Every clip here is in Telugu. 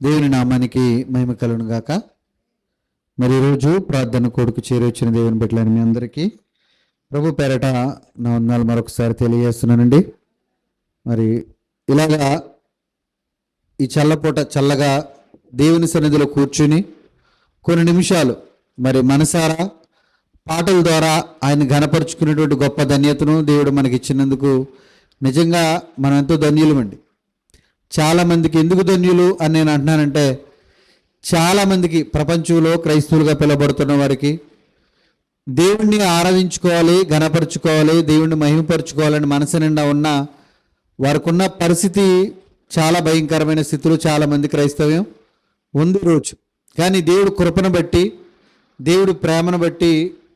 దేవుని నామానికి మహిమ కలుగును గాక. మరి ఈరోజు ప్రార్థన కొడుకు చేరొచ్చిన దేవుని బిడ్డలైన మీ అందరికీ ప్రభు పేరట నా వందనాలు మరొకసారి తెలియజేస్తున్నానండి. మరి ఇలాగా ఈ చల్లపూట చల్లగా దేవుని సన్నిధిలో కూర్చుని కొన్ని నిమిషాలు మరి మనసారా పాటల ద్వారా ఆయన ఘనపరుచుకునేటువంటి గొప్ప ధన్యతను దేవుడు మనకి ఇచ్చినందుకు నిజంగా మనం ఎంతో ధన్యులమండి. చాలామందికి ఎందుకు ధన్యులు అని నేను అంటున్నానంటే, చాలామందికి ప్రపంచంలో క్రైస్తవులుగా పిలువబడుతున్న వారికి దేవుణ్ణి ఆరాధించుకోవాలి, ఘనపరుచుకోవాలి, దేవుణ్ణి మహిమపరుచుకోవాలని మనసు నిండా ఉన్న వారికి ఉన్న పరిస్థితి చాలా భయంకరమైన స్థితిలో చాలామంది క్రైస్తవ్యం ఉంది రోజు. కానీ దేవుడు కృపను బట్టి, దేవుడు ప్రేమను బట్టి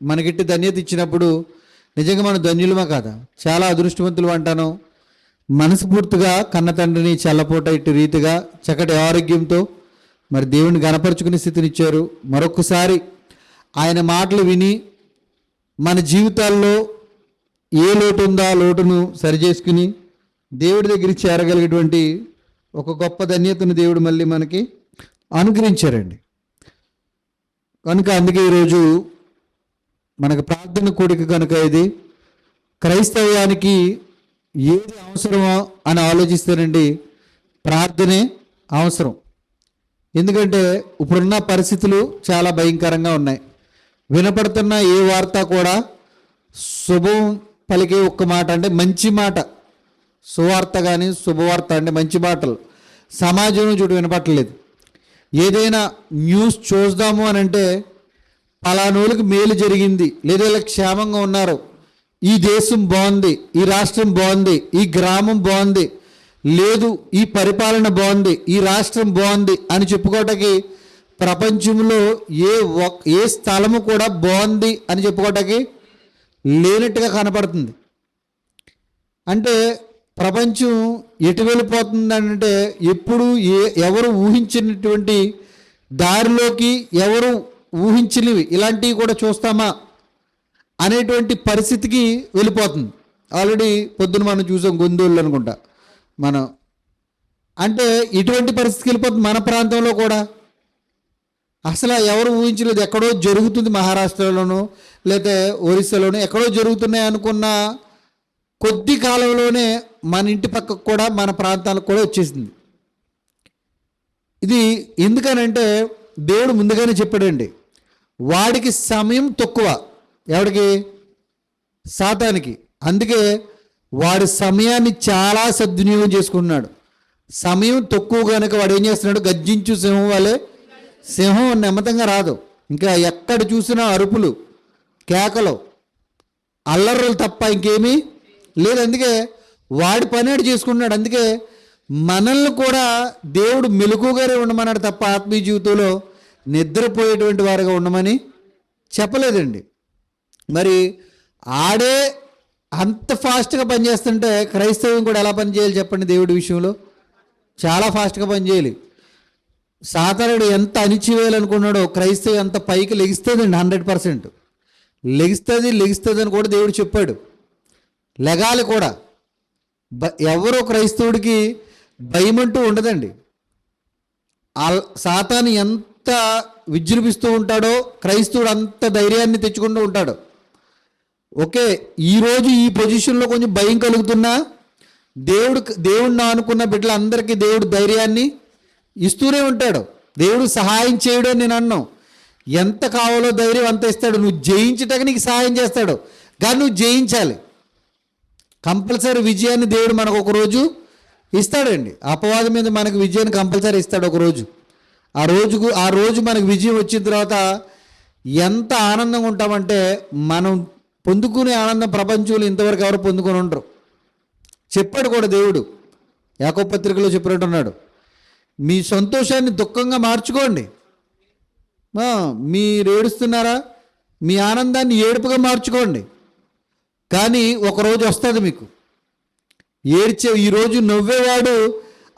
మనకిట్టి ధన్యత ఇచ్చినప్పుడు నిజంగా మనం ధన్యులమా కాదా? చాలా అదృష్టవంతులు అంటాను. మనస్ఫూర్తిగా కన్న తండ్రిని చల్లపూట ఇటు రీతిగా చక్కటి ఆరోగ్యంతో మరి దేవుని గణపరుచుకునే స్థితినిచ్చారు. మరొకసారి ఆయన మాటలు విని మన జీవితాల్లో ఏ లోటు ఉందో ఆ లోటును సరిచేసుకుని దేవుడి దగ్గరికి చేరగలిగేటువంటి ఒక గొప్ప ధన్యతను దేవుడు మళ్ళీ మనకి అనుగ్రహించారండి. కనుక అందుకే ఈరోజు మనకు ప్రార్థన కూడిక కనుక ఇది క్రైస్తవ్యానికి ఏది అవసరమో అని ఆలోచిస్తేనండి ప్రార్థనే అవసరం. ఎందుకంటే ఇప్పుడున్న పరిస్థితులు చాలా భయంకరంగా ఉన్నాయి. వినపడుతున్న ఏ వార్త కూడా శుభం పలికే ఒక్క మాట అంటే మంచి మాట, సువార్త కానీ శుభవార్త అంటే మంచి మాటలు సమాజంలో చూడు వినపట్టలేదు. ఏదైనా న్యూస్ చూద్దాము అని అంటే పలానోళ్ళకి మేలు జరిగింది, లేదా ఇలా క్షేమంగా ఉన్నారు, ఈ దేశం బాగుంది, ఈ రాష్ట్రం బాగుంది, ఈ గ్రామం బాగుంది, లేదు ఈ పరిపాలన బాగుంది, ఈ రాష్ట్రం బాగుంది అని చెప్పుకోవటానికి ప్రపంచంలో ఏ స్థలము కూడా బాగుంది అని చెప్పుకోవటానికి లేనట్టుగా కనపడుతుంది. అంటే ప్రపంచం ఎటు వెళ్ళిపోతుంది అంటే ఎప్పుడు ఎవరు ఊహించినటువంటి దారిలోకి, ఎవరు ఊహించినవి ఇలాంటివి కూడా చూస్తామా అనేటువంటి పరిస్థితికి వెళ్ళిపోతుంది. ఆల్రెడీ పొద్దున మనం చూసాం గొంతోళ్ళు అనుకుంటా మనం. అంటే ఇటువంటి పరిస్థితికి వెళ్ళిపోతుంది మన ప్రాంతంలో కూడా. అసలు ఎవరు ఊహించలేదు, ఎక్కడో జరుగుతుంది మహారాష్ట్రలోనూ లేకపోతే ఒరిస్సాలోనూ ఎక్కడో జరుగుతున్నాయి అనుకున్న కొద్ది కాలంలోనే మన ఇంటి పక్కకు కూడా మన ప్రాంతాలకు కూడా వచ్చేసింది. ఇది ఎందుకనంటే దేవుడు ముందుగానే చెప్పాడండి, వాడికి సమయం తక్కువ. ఎవడికి? సాతానికి. అందుకే వాడి సమయాన్ని చాలా సద్వినియోగం చేసుకుంటున్నాడు. సమయం తక్కువ కనుక వాడు ఏం చేస్తున్నాడు, గర్జించు సింహం వలె, సింహం నెమ్మతంగా రాదు, ఇంకా ఎక్కడ చూసినా అరుపులు, కేకలు, అల్లర్లు తప్ప ఇంకేమీ లేదు. అందుకే వాడి పనేడు చేసుకుంటున్నాడు. అందుకే మనల్ని కూడా దేవుడు మెలకుగానే ఉండమన్నాడు తప్ప ఆత్మీయ జీవితంలో నిద్రపోయేటువంటి వారుగా ఉండమని చెప్పలేదండి. మరి ఆడే అంత ఫాస్ట్గా పనిచేస్తుంటే క్రైస్తవం కూడా ఎలా పనిచేయాలి చెప్పండి? దేవుడి విషయంలో చాలా ఫాస్ట్గా పనిచేయాలి. సాతానుడు ఎంత అణిచివేయాలనుకున్నాడో క్రైస్తవం అంత పైకి లెగిస్తుందండి. 100% లెగిస్తుంది అని కూడా దేవుడు చెప్పాడు. లెగాలి కూడా. ఎవరో క్రైస్తవుడికి భయమంటూ ఉండదండి. సాతాను ఎంత విజృంభిస్తూ ఉంటాడో క్రైస్తవుడు అంత ధైర్యాన్ని తెచ్చుకుంటూ ఉంటాడు. ఓకే, ఈరోజు ఈ పొజిషన్లో కొంచెం భయం కలుగుతున్నా దేవుడిని అనుకున్న బిడ్డలందరికీ దేవుడు ధైర్యాన్ని ఇస్తూనే ఉంటాడు. దేవుడు సహాయం చేయడం నేను అన్నాను. ఎంత కావాలో ధైర్యం అంత ఇస్తాడు. నువ్వు జయించటానికి నీకు సహాయం చేస్తాడు, కానీ నువ్వు జయించాలి. కంపల్సరీ విజయాన్ని దేవుడు మనకు ఒకరోజు ఇస్తాడండి. అపవాదం మీద మనకు విజయాన్ని కంపల్సరీ ఇస్తాడు ఒకరోజు. ఆ రోజు మనకు విజయం వచ్చిన తర్వాత ఎంత ఆనందంగా ఉంటామంటే మనం పొందుకునే ఆనందం ప్రపంచంలో ఇంతవరకు ఎవరు పొందుకొని ఉండరు. చెప్పాడు కూడా దేవుడు, యాకోబు పత్రికలో చెప్పినట్టున్నాడు, మీ సంతోషాన్ని దుఃఖంగా మార్చుకోండి. మీరు ఏడుస్తున్నారా, మీ ఆనందాన్ని ఏడుపుగా మార్చుకోండి. కానీ ఒకరోజు వస్తుంది మీకు ఈరోజు నవ్వేవాడు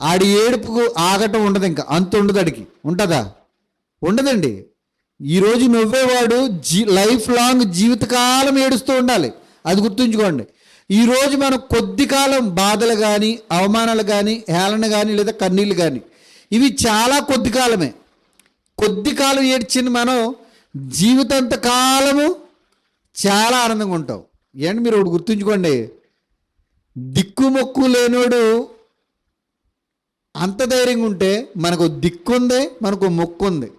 ఆడి ఏడుపుకు ఆగటం ఉండదు, ఇంకా అంత ఉండదు. అడిగి ఉంటుందా? ఉండదండి. ఈరోజు నవ్వేవాడు లైఫ్ లాంగ్ జీవితకాలం ఏడుస్తూ ఉండాలి. అది గుర్తుంచుకోండి. ఈరోజు మనం కొద్ది కాలం బాధలు కానీ, అవమానాలు కానీ, హేళన కానీ, లేదా కన్నీళ్ళు కానీ ఇవి చాలా కొద్ది కాలమే. కొద్ది కాలం ఏడ్చిన మనం జీవితాంత కాలము చాలా ఆనందంగా ఉంటాం. ఏంటి మీరు ఒకటి గుర్తుంచుకోండి, దిక్కుమొక్కు లేనోడు అంత ధైర్యంగా ఉంటే మనకు దిక్కు ఉంది, మనకు మొక్కు ఉంది.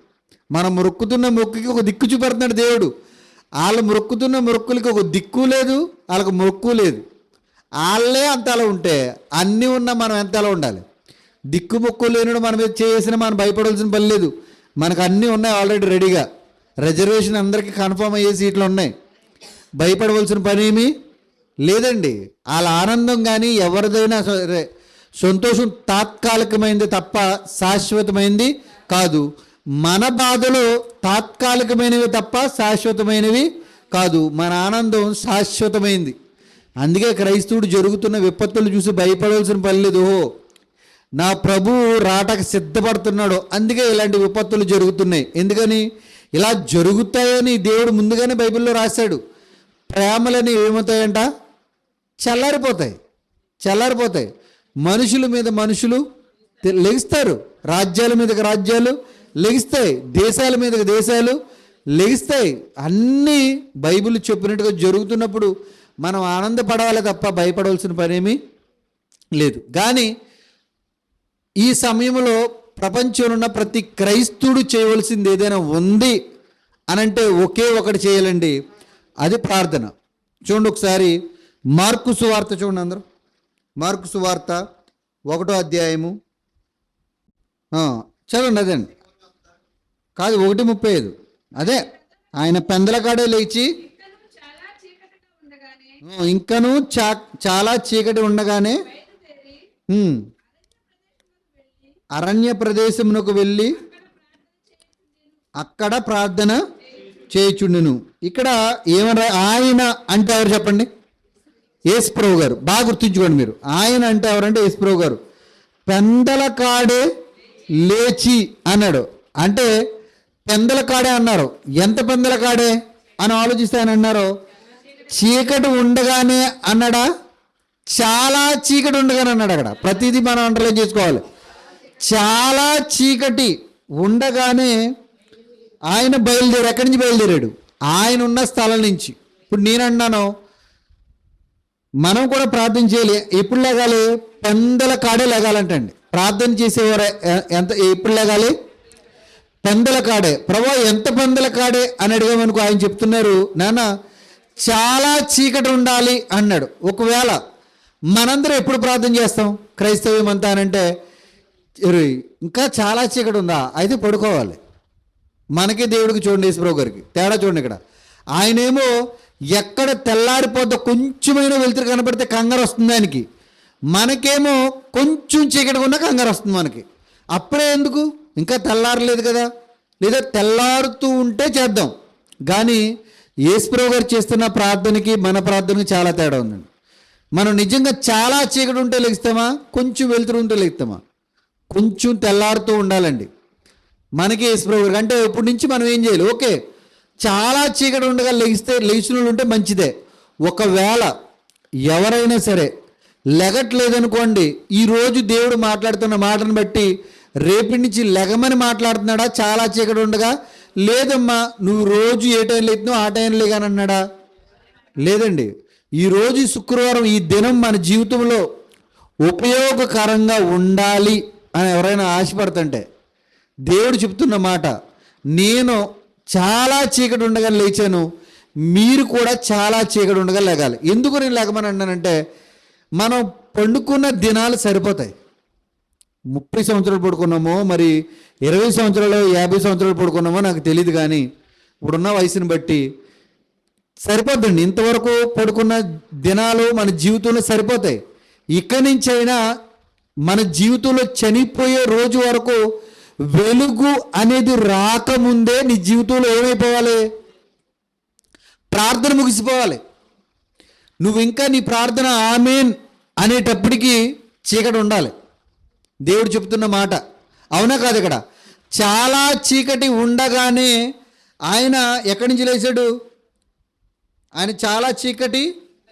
మనం మొక్కుతున్న మొక్కుకి ఒక దిక్కు చూపెడుతున్నాడు దేవుడు. వాళ్ళు మొక్కుతున్న మొక్కులకి ఒక దిక్కు లేదు, వాళ్ళకు మొక్కు లేదు. వాళ్ళే అంత అలా ఉంటే అన్నీ ఉన్నా మనం ఎంత అలా ఉండాలి? దిక్కు మొక్కు లేనుడు మన మీద చేసిన మనం భయపడాల్సిన పని లేదు. మనకు అన్నీ ఉన్నాయి ఆల్రెడీ రెడీగా. రిజర్వేషన్ అందరికీ కన్ఫర్మ్ అయ్యే సీట్లు ఉన్నాయి. భయపడవలసిన పని ఏమీ లేదండి. వాళ్ళ ఆనందం కానీ ఎవరిదైనా సరే సంతోషం తాత్కాలికమైంది తప్ప శాశ్వతమైంది కాదు. మన బాధలు తాత్కాలికమైనవి తప్ప శాశ్వతమైనవి కాదు. మన ఆనందం శాశ్వతమైంది. అందుకే క్రైస్తవుడు జరుగుతున్న విపత్తులు చూసి భయపడవలసిన పని లేదు. ఓహో, నా ప్రభువు రాటకు సిద్ధపడుతున్నాడు, అందుకే ఇలాంటి విపత్తులు జరుగుతున్నాయి. ఎందుకని ఇలా జరుగుతాయని దేవుడు ముందుగానే బైబిల్లో రాశాడు. ప్రేమలని ఏమవుతాయంట? చల్లారిపోతాయి. మనుషుల మీద మనుషులు లెగిస్తారు, రాజ్యాల మీదకి రాజ్యాలు లెగిస్తాయి, దేశాల మీదకి దేశాలు లెగిస్తాయి. అన్నీ బైబిల్ చెప్పినట్టుగా జరుగుతున్నప్పుడు మనం ఆనందపడాలి తప్ప భయపడవలసిన పనేమీ లేదు. కానీ ఈ సమయంలో ప్రపంచంలో ఉన్న ప్రతి క్రైస్తవుడు చేయవలసింది ఏదైనా ఉంది అనంటే ఒకే ఒకటి చేయాలండి, అది ప్రార్థన. చూడండి ఒకసారి మార్కు సువార్త చూడండి అందరూ. మార్కు సువార్త 1వ అధ్యాయము చదవండి. అదండి కాదు, 1:35. అదే ఆయన పెందలకాడే లేచి ఇంకను చాలా చీకటి ఉండగానే అరణ్య ప్రదేశమునకు వెళ్ళి అక్కడ ప్రార్థన చేయుచుండెను. ఇక్కడ ఏమన్నా ఆయన అంటే ఎవరు చెప్పండి? యేసుప్రభు గారు. బాగా గుర్తుంచుకోండి మీరు. ఆయన అంటే ఎవరంటే యేసుప్రభు గారు. పెందలకాడే లేచి అన్నాడు. అంటే పెందలకాడే అన్నారు. ఎంత పెందలకాడే అని ఆలోచిస్తే ఆయన అన్నారు, చీకటి ఉండగానే అన్నాడా, చాలా చీకటి ఉండగానే అన్నాడు. అక్కడ ప్రతిదీ మనం అండర్లైన్ చేసుకోవాలి. చాలా చీకటి ఉండగానే ఆయన బయలుదేరి, ఎక్కడి నుంచి బయలుదేరాడు? ఆయన ఉన్న స్థలం నుంచి. ఇప్పుడు నేను అన్నాను, మనం కూడా ప్రార్థన చేయాలి. ఎప్పుడు లేగాలి? పెందల కాడే లేగాలంటండి. ప్రార్థన చేసేవారు ఎప్పుడు లేగాలి? పెందల కాడే. ప్రభా ఎంత పెందల కాడే అని అడిగామనుకో, ఆయన చెప్తున్నారు, నాన్న చాలా చీకటి ఉండాలి అన్నాడు. ఒకవేళ మనందరం ఎప్పుడు ప్రార్థన చేస్తాం క్రైస్తవ్యం అంతా అనంటే, ఇంకా చాలా చీకటి ఉందా, అయితే పడుకోవాలి. మనకే దేవుడికి చూడండి, యేసుప్రభు గారికి తేడా చూడండి. ఇక్కడ ఆయనేమో ఎక్కడ తెల్లారిపోద్దో కొంచెమైనా వెలుతురు కనపడితే కంగారు వస్తుంది ఆయనకి. మనకేమో కొంచెం చీకటిగా ఉన్నా కంగారు వస్తుంది మనకి. అప్పుడే ఎందుకు, ఇంకా తెల్లారలేదు కదా, లేదా తెల్లారుతూ ఉంటే చేద్దాం. కానీ యేసుప్రభు గారు చేస్తున్న ప్రార్థనకి మన ప్రార్థనకి చాలా తేడా ఉందండి. మనం నిజంగా చాలా చీకటి ఉంటే లెగిస్తామా, కొంచెం వెలుతురు ఉంటే లెగుతామా? కొంచెం తెల్లారుతూ ఉండాలండి మనకి యేసుప్రభు గారు. అంటే ఇప్పటి నుంచి మనం ఏం చేయాలి? ఓకే, చాలా చీకటి ఉండగా లెగిసిన వాళ్ళు ఉంటే మంచిదే. ఒకవేళ ఎవరైనా సరే లెగట్లేదనుకోండి, ఈరోజు దేవుడు మాట్లాడుతున్న మాటను బట్టి రేపటి నుంచి లెగమని మాట్లాడుతున్నాడా? చాలా చీకటి ఉండగా లేదమ్మా, నువ్వు రోజు ఏ టైం లేతున్నావు ఆ టైం లేగాని అన్నాడా? లేదండి. ఈరోజు శుక్రవారం, ఈ దినం మన జీవితంలో ఉపయోగకరంగా ఉండాలి అని ఎవరైనా ఆశపడుతుంటే దేవుడు చెప్తున్న మాట, నేను చాలా చీకటి ఉండగా లేచాను, మీరు కూడా చాలా చీకటి ఉండగా లేగాలి. ఎందుకు నేను లేకమని అన్నానంటే, మనం పండుకున్న దినాలు సరిపోతాయి. 30 సంవత్సరాలు పడుకున్నామో, మరి 20 సంవత్సరాలు 50 సంవత్సరాలు పడుకున్నామో నాకు తెలియదు. కానీ ఇప్పుడున్న వయసుని బట్టి సరిపోద్దండి. ఇంతవరకు పడుకున్న దినాలు మన జీవితంలో సరిపోతాయి. ఇక్కడి నుంచి అయినా మన జీవితంలో చనిపోయే రోజు వరకు వెలుగు అనేది రాకముందే నీ జీవితంలో ఏమైపోవాలి? ప్రార్థన ముగిసిపోవాలి. నువ్వు ఇంకా నీ ప్రార్థన ఆమేన్ అనేటప్పటికీ చీకటి ఉండాలి. దేవుడు చెప్తున్న మాట అవునా కాదు? ఇక్కడ చాలా చీకటి ఉండగానే ఆయన ఎక్కడి నుంచి లేచాడు? ఆయన చాలా చీకటి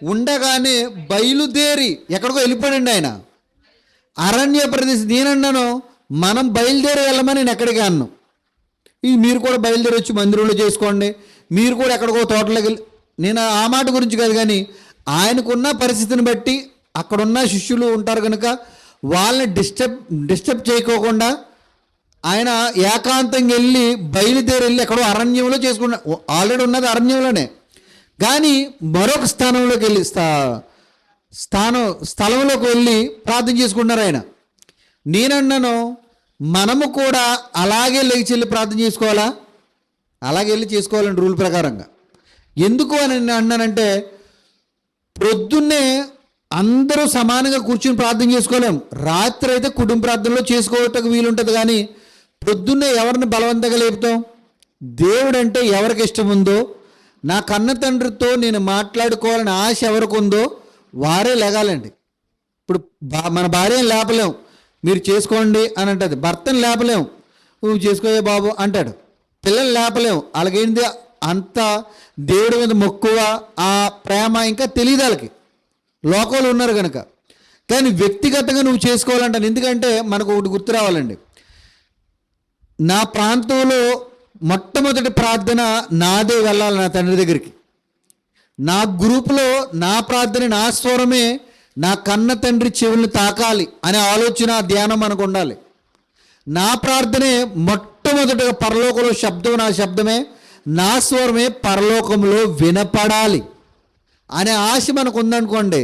ఉండగానే బయలుదేరి ఎక్కడికో వెళ్ళిపోయాడండి. ఆయన అరణ్య ప్రదేశం. నేనన్నాను మనం బయలుదేరి వెళ్ళమని నేను ఎక్కడికి అన్నాను. ఇది మీరు కూడా బయలుదేరి వచ్చి మందిరంలో చేసుకోండి, మీరు కూడా ఎక్కడికో తోటలోకి వెళ్ళి, నేను ఆ మాట గురించి కాదు, కానీ ఆయనకున్న పరిస్థితిని బట్టి అక్కడున్న శిష్యులు ఉంటారు కనుక వాళ్ళని డిస్టర్బ్ చేయకోకుండా ఆయన ఏకాంతంగా వెళ్ళి బయలుదేరి వెళ్ళి ఎక్కడో అరణ్యంలో చేసుకున్నా. ఆల్రెడీ ఉన్నది అరణ్యంలోనే, కానీ మరొక స్థానంలోకి వెళ్ళి స్థలంలోకి వెళ్ళి ప్రార్థన చేసుకున్నారు ఆయన. నేనన్నాను, మనము కూడా అలాగే లేచి వెళ్ళి ప్రార్థన చేసుకోవాలా? అలాగే వెళ్ళి చేసుకోవాలండి రూల్ ప్రకారంగా. ఎందుకు అని నేను అన్నానంటే, ప్రొద్దున్నే అందరూ సమానంగా కూర్చుని ప్రార్థన చేసుకోలేం. రాత్రి అయితే కుటుంబ ప్రార్థనలో చేసుకోవటానికి వీలుంటుంది, కానీ ప్రొద్దున్నే ఎవరిని బలవంతంగా లేపుతాం? దేవుడంటే ఎవరికి ఇష్టం ఉందో, నా కన్న తండ్రితో నేను మాట్లాడుకోవాలని ఆశ ఎవరికి ఉందో వారే లేగాలండి. ఇప్పుడు మన భార్యను లేపలేం, మీరు చేసుకోండి అని అంటది. భర్తను లేపలేం, నువ్వు చేసుకోయే బాబు అంటాడు. పిల్లలు లేపలేం, అలాగేంది అంత దేవుడి మీద మక్కువ, ఆ ప్రేమ ఇంకా తెలియదు వాళ్ళకి, లోకంలో ఉన్నారు కనుక. కానీ వ్యక్తిగతంగా నువ్వు చేసుకోవాలంటాను. ఎందుకంటే మనకు ఒకటి గుర్తు రావాలండి, నా ప్రాంతంలో మొట్టమొదటి ప్రార్థన నాదే వెళ్ళాలి నా తండ్రి దగ్గరికి. నా గ్రూపులో నా ప్రార్థన, నా స్వరమే నా కన్న తండ్రి చెవులను తాకాలి అనే ఆలోచన, ధ్యానం మనకు ఉండాలి. నా ప్రార్థనే మొట్టమొదటిగా పరలోకంలో శబ్దం, నా శబ్దమే, నా స్వరమే పరలోకంలో వినపడాలి అనే ఆశ మనకు ఉందనుకోండి,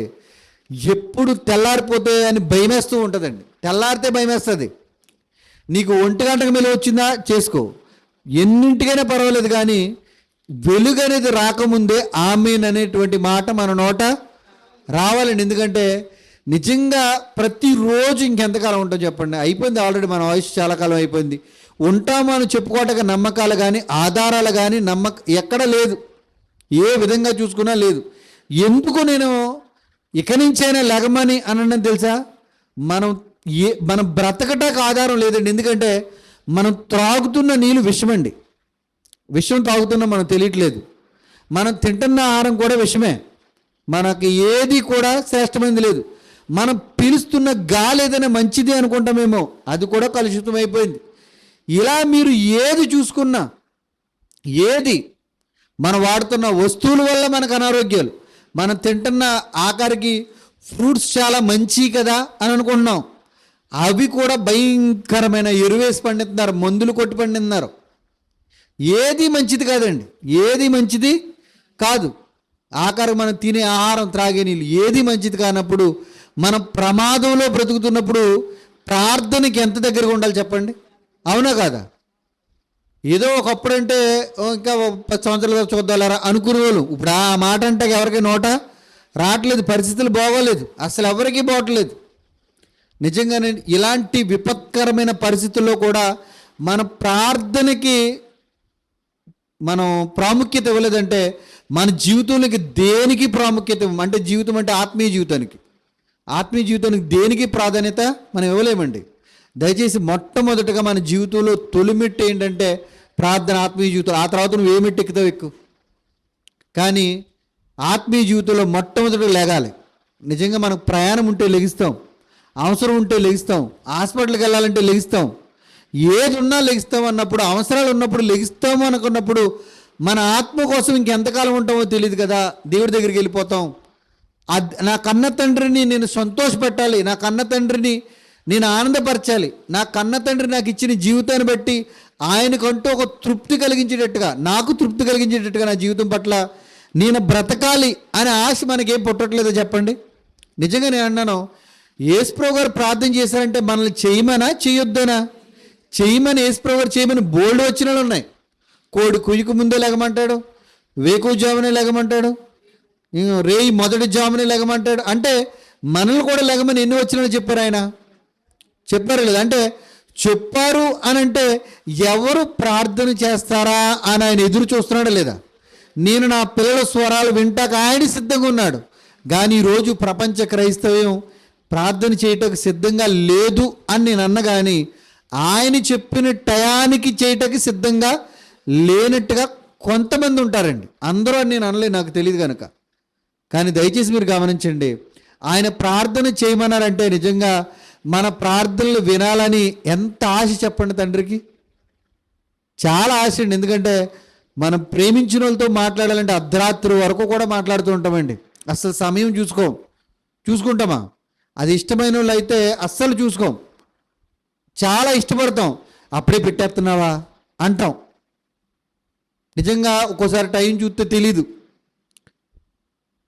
ఎప్పుడు తెల్లారిపోతే అని భయమేస్తూ ఉంటుందండి. తెల్లారితే భయమేస్తుంది. నీకు 1 గంటకు మెలు వచ్చిందా చేసుకో, ఎన్నింటికైనా పర్వాలేదు, కానీ వెలుగు అనేది రాకముందే ఆమేన్ అనేటువంటి మాట మన నోట రావాలండి. ఎందుకంటే నిజంగా ప్రతిరోజు ఇంకెంతకాలం ఉంటాం చెప్పండి? అయిపోయింది ఆల్రెడీ, మన వయసు చాలా కాలం అయిపోయింది. ఉంటాము అని చెప్పుకోవటానికి నమ్మకాలు కానీ ఆధారాలు కానీ ఎక్కడ లేదు, ఏ విధంగా చూసుకున్నా లేదు. ఎందుకు నేను ఇక నుంచైనా లెగమని అనడం తెలుసా? మనం బ్రతకటానికి ఆధారం లేదండి. ఎందుకంటే మనం త్రాగుతున్న నీళ్ళు విషమండి. విషం తాగుతున్నా మనం తెలియట్లేదు. మనం తింటున్న ఆహారం కూడా విషమే. మనకి ఏది కూడా శ్రేష్టమైనది లేదు. మనం పీలుస్తున్న గాలి ఏదైనా మంచిది అనుకుంటామేమో, అది కూడా కలుషితం అయిపోయింది. ఇలా మీరు ఏది చూసుకున్నా, ఏది మనం వాడుతున్న వస్తువుల వల్ల మనకు అనారోగ్యాలు, మనం తింటున్న ఆఖరికి ఫ్రూట్స్ చాలా మంచి కదా అని అనుకుంటున్నాం, అవి కూడా భయంకరమైన ఎరువేసి పండిస్తున్నారు, మందులు కొట్టి పండిస్తున్నారు. ఏది మంచిది కాదండి, ఏది మంచిది కాదు. ఆఖరికి మనం తినే ఆహారం, త్రాగే నీళ్ళు ఏది మంచిది కానప్పుడు, మనం ప్రమాదంలో బ్రతుకుతున్నప్పుడు ప్రార్థనకి ఎంత దగ్గరగా ఉండాలి చెప్పండి? అవునా కాదా? ఏదో ఒకప్పుడంటే ఇంకా 10 సంవత్సరాలు చూద్దారా అనుకునే వాళ్ళు, ఇప్పుడు ఆ మాట అంటే ఎవరికి నోట రావట్లేదు. పరిస్థితులు బాగోలేదు, అసలు ఎవరికీ బాగోట్లేదు. నిజంగానే ఇలాంటి విపత్కరమైన పరిస్థితుల్లో కూడా మన ప్రార్థనకి మనం ప్రాముఖ్యత ఇవ్వలేదంటే, మన జీవితంలోకి దేనికి ప్రాముఖ్యత అంటే, జీవితం అంటే ఆత్మీయ జీవితానికి దేనికి ప్రాధాన్యత మనం ఇవ్వలేమండి. దయచేసి మొట్టమొదటిగా మన జీవితంలో తొలిమెట్టు ఏంటంటే ప్రార్థన, ఆత్మీయ జీవితం. ఆ తర్వాత నువ్వు ఏ మెట్టు ఎక్కుతావు ఎక్కువ, కానీ ఆత్మీయ జీవితంలో మొట్టమొదటిగా లేగాలి. నిజంగా మనకు ప్రయాణం ఉంటే లెగిస్తాం, అవసరం ఉంటే లెగిస్తాం, హాస్పిటల్కి వెళ్ళాలంటే లెగిస్తాం, ఏది ఉన్నా లెగిస్తాం అన్నప్పుడు, అవసరాలు ఉన్నప్పుడు లెగిస్తాము అనుకున్నప్పుడు మన ఆత్మ కోసం ఇంకెంతకాలం ఉంటామో తెలియదు కదా, దేవుడి దగ్గరికి వెళ్ళిపోతాం. నా కన్న తండ్రిని నేను సంతోషపెట్టాలి, నా కన్న తండ్రిని నేను ఆనందపరచాలి, నా కన్న తండ్రి నాకు ఇచ్చిన జీవితాన్ని బట్టి ఆయనకంటూ ఒక తృప్తి కలిగించేటట్టుగా, నాకు తృప్తి కలిగించేటట్టుగా నా జీవితం పట్ల నేను బ్రతకాలి అనే ఆశ మనకేం పుట్టట్లేదో చెప్పండి? నిజంగా నేను అన్నాను, యేసుప్రభు గారు ప్రార్థన చేశారంటే మనల్ని చేయమనా చేయొద్దనా? చేయమని యేసుప్రభు గారు చేయమని బోల్డ్ వచ్చినాలు ఉన్నాయి. కోడి కుయ్యకు ముందే లెగమంటాడు, వేకువజామునే లెగమంటాడు, రేయి మొదటి జామునే లెగమంటాడు. అంటే మనల్ని కూడా లెగమని ఎన్ని వచ్చినాలు చెప్పారు ఆయన? చెప్పారు లేదు? అంటే చెప్పారు అని అంటే ఎవరు ప్రార్థన చేస్తారా అని ఆయన ఎదురు చూస్తున్నాడా లేదా? నేను నా పిల్లల స్వరాలు వింటాక ఆయన సిద్ధంగా ఉన్నాడు, కానీ ఈరోజు ప్రపంచ క్రైస్తవ్యం ప్రార్థన చేయటానికి సిద్ధంగా లేదు అని నేను అన్న, కానీ ఆయన చెప్పిన టయానికి చేయటానికి సిద్ధంగా లేనట్టుగా కొంతమంది ఉంటారండి. అందరూ అని నేను అనలేదు, నాకు తెలియదు కనుక. కానీ దయచేసి మీరు గమనించండి, ఆయన ప్రార్థన చేయమన్నారంటే నిజంగా మన ప్రార్థనలు వినాలని ఎంత ఆశ చెప్పండి తండ్రికి. చాలా ఆశ అండి. ఎందుకంటే మనం ప్రేమించిన వాళ్ళతో మాట్లాడాలంటే అర్ధరాత్రి వరకు కూడా మాట్లాడుతూ ఉంటామండి. అసలు సమయం చూసుకుంటామా? అది ఇష్టమైన వాళ్ళు అయితే అస్సలు చూసుకోం. చాలా ఇష్టపడతాం, అప్పుడే పెట్టేస్తున్నావా అంటాం. నిజంగా ఒక్కోసారి టైం చూస్తే తెలీదు.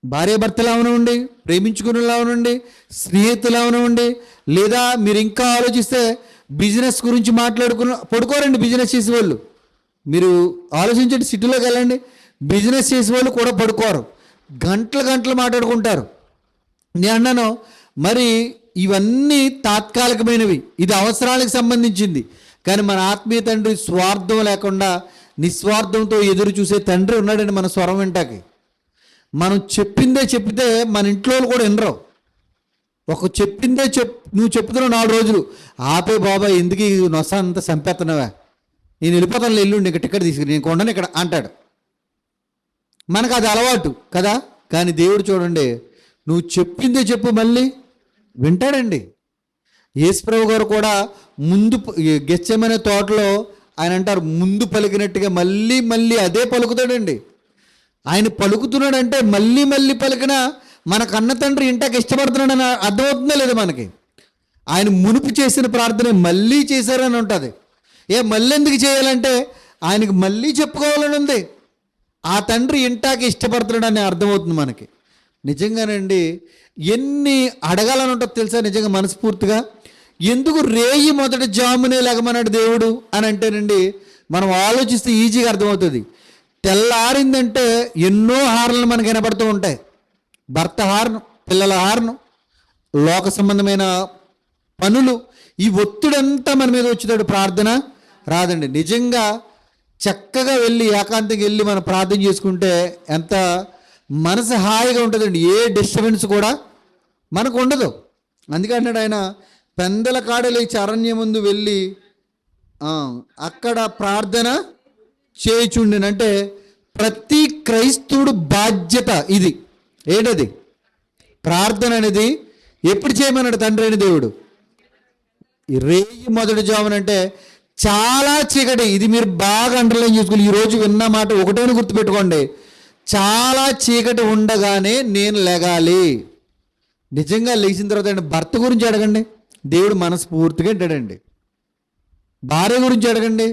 భార్యాభర్తలు అవనండి, ప్రేమించుకున్న అవనండి, స్నేహితులు అవనండి, లేదా మీరు ఇంకా ఆలోచిస్తే బిజినెస్ గురించి పడుకోరండి బిజినెస్ చేసేవాళ్ళు. మీరు ఆలోచించండి, సిటీలోకి వెళ్ళండి, బిజినెస్ చేసేవాళ్ళు కూడా పడుకోరు, గంటలు మాట్లాడుకుంటారు. నేను అన్నాను మరి ఇవన్నీ తాత్కాలికమైనవి, ఇది అవసరాలకు సంబంధించింది. కానీ మన ఆత్మీయ తండ్రి స్వార్థం లేకుండా నిస్వార్థంతో ఎదురు చూసే తండ్రి ఉన్నాడండి మన స్వరం వింటాకి. మనం చెప్తే మన ఇంట్లో కూడా వినరు. నువ్వు చెప్తున్నావు 4 రోజులు, ఆపే బాబా ఎందుకు ఈ నొస అంతా చంపేస్తున్నావా, నేను వెళ్ళిపోతాను, ఎల్లుండి ఇంకా టికెట్ తీసుకుని నేను కొండను ఇక్కడ అంటాడు. మనకు అది అలవాటు కదా. కానీ దేవుడు చూడండి, నువ్వు చెప్పిందే చెప్పు మళ్ళీ వింటాడండి. యేసుప్రభు గారు కూడా ముందు గెత్సేమనే తోటలో ఆయన అంటారు, ముందు పలికినట్టుగా మళ్ళీ అదే పలుకుతాడండి. ఆయన పలుకుతున్నాడంటే మళ్ళీ పలికిన మన కన్న తండ్రి ఇంటాక ఇష్టపడుతున్నాడని అర్థమవుతుందా లేదా మనకి? ఆయన మునుపు చేసిన ప్రార్థన మళ్ళీ చేశారని ఉంటుంది. మళ్ళీ ఎందుకు చేయాలంటే ఆయనకి మళ్ళీ చెప్పుకోవాలని ఉంది. ఆ తండ్రి ఇంటాక ఇష్టపడుతున్నాడని అర్థమవుతుంది మనకి. నిజంగానండి, ఎన్ని అడగాలని ఉంటుందో తెలుసా నిజంగా మనస్ఫూర్తిగా. ఎందుకు రేయి మొదటి జామునే లెగమన్నాడు దేవుడు అని అంటేనండి, మనం ఆలోచిస్తే ఈజీగా అర్థమవుతుంది. తెల్లారిందంటే ఎన్నో హార్లు మనకు వినపడుతూ ఉంటాయి. భర్త హార్ను, పిల్లల హార్ను, లోక సంబంధమైన పనులు, ఈ ఒత్తిడంతా మన మీద వచ్చేటాడు. ప్రార్థన రాదండి. నిజంగా చక్కగా వెళ్ళి ఏకాంతంగా వెళ్ళి మనం ప్రార్థన చేసుకుంటే ఎంత మనసు హాయిగా ఉంటుందండి. ఏ డిస్టర్బెన్స్ కూడా మనకు ఉండదు. అందుకంటాడు ఆయన, పెందల కాడలేచి అరణ్యం ముందు వెళ్ళి అక్కడ ప్రార్థన చేయుచుండినంటే ప్రతి క్రైస్తవుడు బాధ్యత ఇది. ఏంటది? ప్రార్థన అనేది ఎప్పుడు చేయమన్నాడు తండ్రి అయిన దేవుడు? రేయి మొదటి జామునంటే చాలా చీకటి. ఇది మీరు బాగా అండర్లైన్ చేసుకోవాలి. ఈరోజు విన్న మాట ఒకటేని గుర్తుపెట్టుకోండి, చాలా చీకటి ఉండగానే నేను లెగాలి. నిజంగా లేచిన తర్వాత భర్త గురించి అడగండి, దేవుడు మనస్ఫూర్తిగా వింటాడండి. భార్య గురించి అడగండి,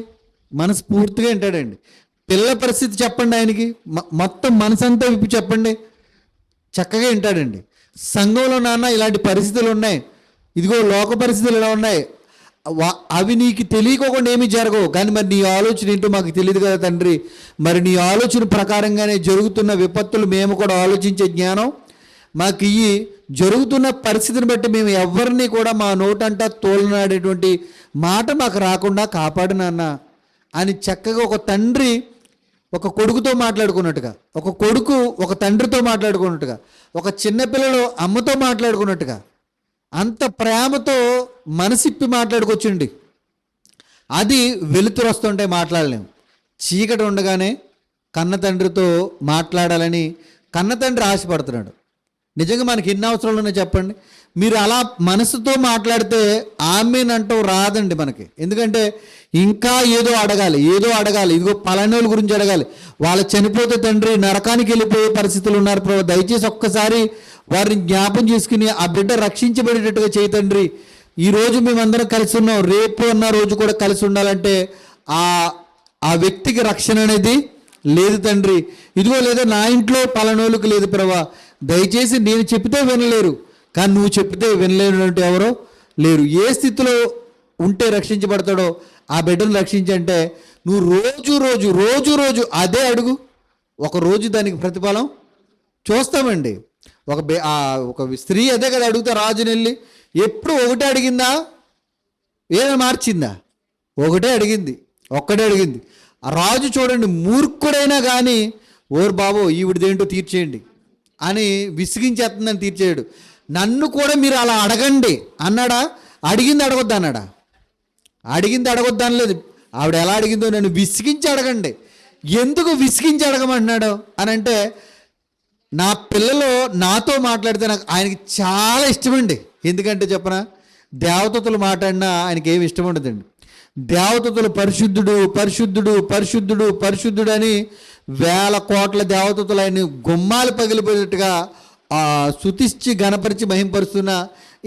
మనస్ఫూర్తిగా వింటాడండి. పిల్లల పరిస్థితి చెప్పండి, ఆయనకి మొత్తం మనసంతా విప్పి చెప్పండి, చక్కగా వింటాడండి. సంఘంలో నాన్న ఇలాంటి పరిస్థితులు ఉన్నాయి, ఇదిగో లోక పరిస్థితులు ఎలా ఉన్నాయి, అవి నీకు తెలియకోకుండా ఏమీ జరగవు. కానీ మరి నీ ఆలోచన ఏంటో మాకు తెలియదు కదా తండ్రి. మరి నీ ఆలోచన ప్రకారంగానే జరుగుతున్న విపత్తులు మేము కూడా ఆలోచించే జ్ఞానం మాకు ఇయ్యి. జరుగుతున్న పరిస్థితిని బట్టి మేము ఎవరిని కూడా మా నోటంటా తోలనాడేటువంటి మాట మాకు రాకుండా కాపాడు నాన్న అని చక్కగా ఒక తండ్రి ఒక కొడుకుతో మాట్లాడుకున్నట్టుగా, ఒక కొడుకు ఒక తండ్రితో మాట్లాడుకున్నట్టుగా, ఒక చిన్నపిల్లలు అమ్మతో మాట్లాడుకున్నట్టుగా అంత ప్రేమతో మనసిప్పి మాట్లాడుకొచ్చండి. అది వెలుతురు వస్తుంటే మాట్లాడలేము. చీకటి ఉండగానే కన్న తండ్రితో మాట్లాడాలని కన్న తండ్రి ఆశపడుతున్నాడు. నిజంగా మనకి ఎన్ని అవసరాలు ఉన్నాయో చెప్పండి. మీరు అలా మనసుతో మాట్లాడితే ఆమెనంటూ రాదండి మనకి. ఎందుకంటే ఇంకా ఏదో అడగాలి. ఇదిగో పలానోళ్ళ గురించి అడగాలి, వాళ్ళు చనిపోతే తండ్రి నరకానికి వెళ్ళిపోయే పరిస్థితులు ఉన్నారు ప్రభు, దయచేసి ఒక్కసారి వారిని జ్ఞాపం చేసుకుని ఆ బిడ్డ రక్షించబడేటట్టుగా చేయి తండ్రి. ఈరోజు మేమందరం కలిసి ఉన్నాం, రేపు అన్న రోజు కూడా కలిసి ఉండాలంటే ఆ వ్యక్తికి రక్షణ అనేది లేదు తండ్రి. ఇదిగో లేదా నా ఇంట్లో పలానోళ్ళకి లేదు ప్రభా, దయచేసి నేను చెప్తే వినలేరు, కానీ నువ్వు చెప్తే వినలేనటువంటి ఎవరో లేరు. ఏ స్థితిలో ఉంటే రక్షించబడతాడో ఆ బిడ్డను రక్షించంటే నువ్వు రోజు అదే అడుగు, ఒక రోజు దానికి ప్రతిఫలం చూస్తామండి. ఒక స్త్రీ అదే కదా అడుగుతా రాజుని వెళ్ళి, ఎప్పుడు ఒకటే అడిగిందా, ఏదైనా మార్చిందా? ఒక్కటే అడిగింది. ఆ రాజు చూడండి, మూర్ఖుడైనా కానీ ఓరు బాబో ఈవిడిదేంటో తీర్చేయండి అని విసిగించేస్తుందని తీర్చేయడు. నన్ను కూడా మీరు అలా అడగండి అన్నాడా? అడిగింది అడగొద్దు అన్నాడా? అడిగింది అడగొద్దు అనలేదు. ఆవిడ ఎలా అడిగిందో నన్ను విసిగించి అడగండి. ఎందుకు విసిగించి అడగమంటున్నాడు అని అంటే, నా పిల్లలు నాతో మాట్లాడితే నాకు ఆయనకి చాలా ఇష్టమండి. ఎందుకంటే చెప్పనా, దేవదూతలు మాట్లాడినా ఆయనకి ఏమి ఇష్టం ఉండదండి. దేవదూతలు పరిశుద్ధుడు పరిశుద్ధుడు పరిశుద్ధుడు పరిశుద్ధుడు అని వేల కోట్ల దేవదూతలు ఆయన గుమ్మాలు పగిలిపోయేట్టుగా స్తుతించి గణపరిచి మహింపరుస్తున్నా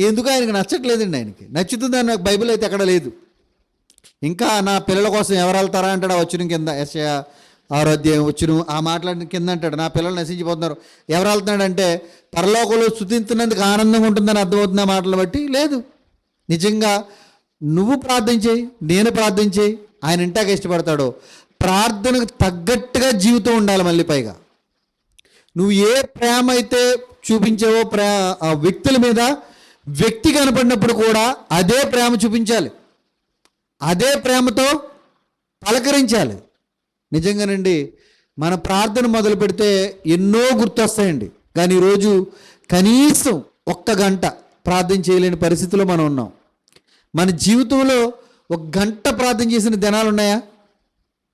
ఎందుకు ఆయనకి నచ్చట్లేదండి. ఆయనకి నచ్చుతుందని నాకు బైబిల్ అయితే ఎక్కడ లేదు. ఇంకా నా పిల్లల కోసం ఎవరు వెళ్తారా అంటాడు ఆ వచ్చిన కింద, యెషయా 6వ అధ్యాయం వచ్చును ఆ మాట్లాడిన కింద అంటాడు, నా పిల్లలు నశించిపోతున్నారు. ఎవరు వెళ్తున్నాడంటే పరలోకంలో స్తుతించినందుకు ఆనందంగా ఉంటుందని అర్థమవుతుంది ఆ మాటలు బట్టి. లేదు, నిజంగా నువ్వు ప్రార్థన చేయి, నేను ప్రార్థన చేయి, ఆయన ఇంటాక ఇష్టపడతాడో. ప్రార్థనకు తగ్గట్టుగా జీవితం ఉండాలి. మళ్ళీ పైగా నువ్వు ఏ ప్రేమ అయితే చూపించావో ఆ వ్యక్తుల మీద, వ్యక్తి కనపడినప్పుడు కూడా అదే ప్రేమ చూపించాలి, అదే ప్రేమతో పలకరించాలి. నిజంగానండి, మన ప్రార్థన మొదలు పెడితే ఎన్నో గుర్తొస్తాయండి. కానీ ఈరోజు కనీసం 1 గంట ప్రార్థన చేయలేని పరిస్థితిలో మనం ఉన్నాం. మన జీవితంలో 1 గంట ప్రార్థన చేసిన దినాలు ఉన్నాయా?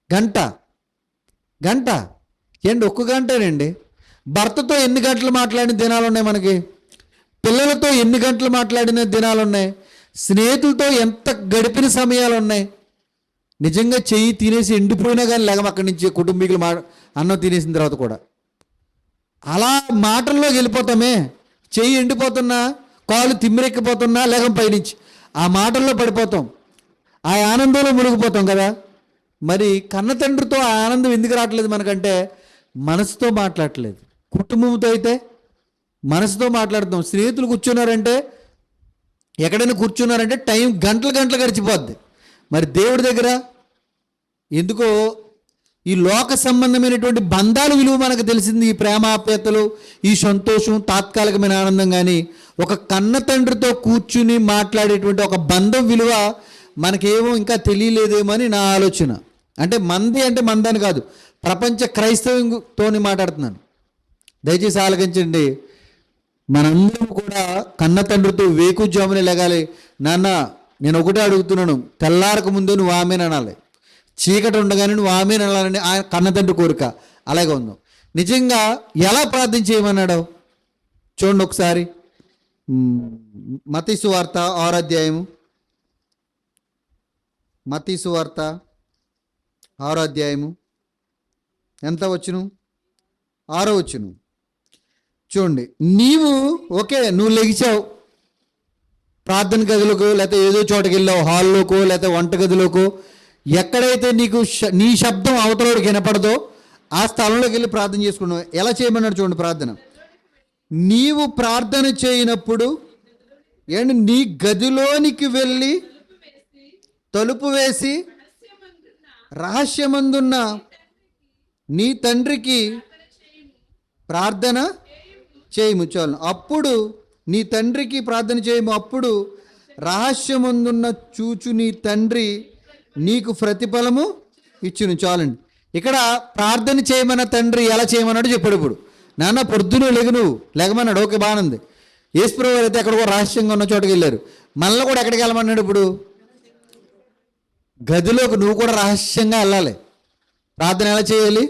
గంట ఏంటి? 1 గంటేనండి. భర్తతో ఎన్ని గంటలు మాట్లాడిన దినాలు ఉన్నాయి మనకి? పిల్లలతో ఎన్ని గంటలు మాట్లాడిన దినాలు ఉన్నాయి? స్నేహితులతో ఎంత గడిపిన సమయాలు ఉన్నాయి? నిజంగా చెయ్యి తినేసి ఎండిపోయినా కానీ లేక అక్కడి నుంచి కుటుంబీకులు అన్నం తినేసిన తర్వాత కూడా అలా మాటల్లోకి వెళ్ళిపోతామే. చెయ్యి ఎండిపోతున్నా, కాలు తిమ్మిరెక్కిపోతున్నా లేక పైనుంచి ఆ మాటల్లో పడిపోతాం, ఆ ఆనందంలో మునిగిపోతాం కదా. మరి కన్న తండ్రితో ఆ ఆనందం ఎందుకు రావట్లేదు మనకంటే మనసుతో మాట్లాడట్లేదు. కుటుంబంతో అయితే మనసుతో మాట్లాడుతాం. స్నేహితులు కూర్చున్నారంటే, ఎక్కడైనా కూర్చున్నారంటే టైం గంటలు గడిచిపోద్ది. మరి దేవుడి దగ్గర ఎందుకో ఈ లోక సంబంధమైనటువంటి బంధాల విలువ మనకు తెలిసింది. ఈ ప్రేమాప్యతలు, ఈ సంతోషం, తాత్కాలికమైన ఆనందం. కానీ ఒక కన్న తండ్రితో కూర్చుని మాట్లాడేటువంటి ఒక బంధం విలువ మనకేమో ఇంకా తెలియలేదేమో అని నా ఆలోచన. అంటే మందని కాదు, ప్రపంచ క్రైస్తవంతోని మాట్లాడుతున్నాను. దయచేసి ఆలకించండి. మనందరం కూడా కన్న తండ్రితో వేకుజామునే లెగాలి. నాన్న, నేను ఒకటే అడుగుతున్నాను, తెల్లారక ముందే నువ్వు ఆమెను అనాలి, చీకటి ఉండగానే నువ్వు ఆమెను అనాలని ఆయన కన్న తండ్రి కోరిక. అలాగే ఉందాం. నిజంగా ఎలా ప్రార్థన చేయమన్నాడు చూడండి ఒకసారి. మత్తయి సువార్త 6వ అధ్యాయము, మత్తయి సువార్త 6వ అధ్యాయము ఎంత వచ్చును? 6వ వచ్చును చూడండి. నువ్వు లెగిచావు, ప్రార్థన గదిలోకో లేకపోతే ఏదో చోటకి వెళ్ళావు, హాల్లోకో లేకపోతే వంటగదిలోకో, ఎక్కడైతే నీకు నీ శబ్దం అవతలోడికి వినపడదో ఆ స్థలంలోకి వెళ్ళి ప్రార్థన చేసుకున్నావు. ఎలా చేయమన్నాడు చూడండి ప్రార్థన. నీవు ప్రార్థన చేయనప్పుడు నీ గదిలోనికి వెళ్ళి తలుపు వేసి రహస్యమందున్న నీ తండ్రికి ప్రార్థన చేయము. చాలు. అప్పుడు నీ తండ్రికి ప్రార్థన చేయము, అప్పుడు రహస్యమందున్న చూచు నీ తండ్రి నీకు ప్రతిఫలము ఇచ్చును. చాలండి. ఇక్కడ ప్రార్థన చేయమన్న తండ్రి ఎలా చేయమన్నాడు చెప్పాడు. ఇప్పుడు నాన్న పొద్దున నువ్వు లెగమన్నాడు. ఓకే, బాగుంది. యేసుప్రభువు అయితే ఎక్కడికో రహస్యంగా ఉన్న చోటుకి వెళ్ళారు. మళ్ళీ కూడా ఎక్కడికి వెళ్ళమన్నాడు? ఇప్పుడు గదిలోకి నువ్వు కూడా రహస్యంగా వెళ్ళాలి. ప్రార్థన ఎలా చేయాలి?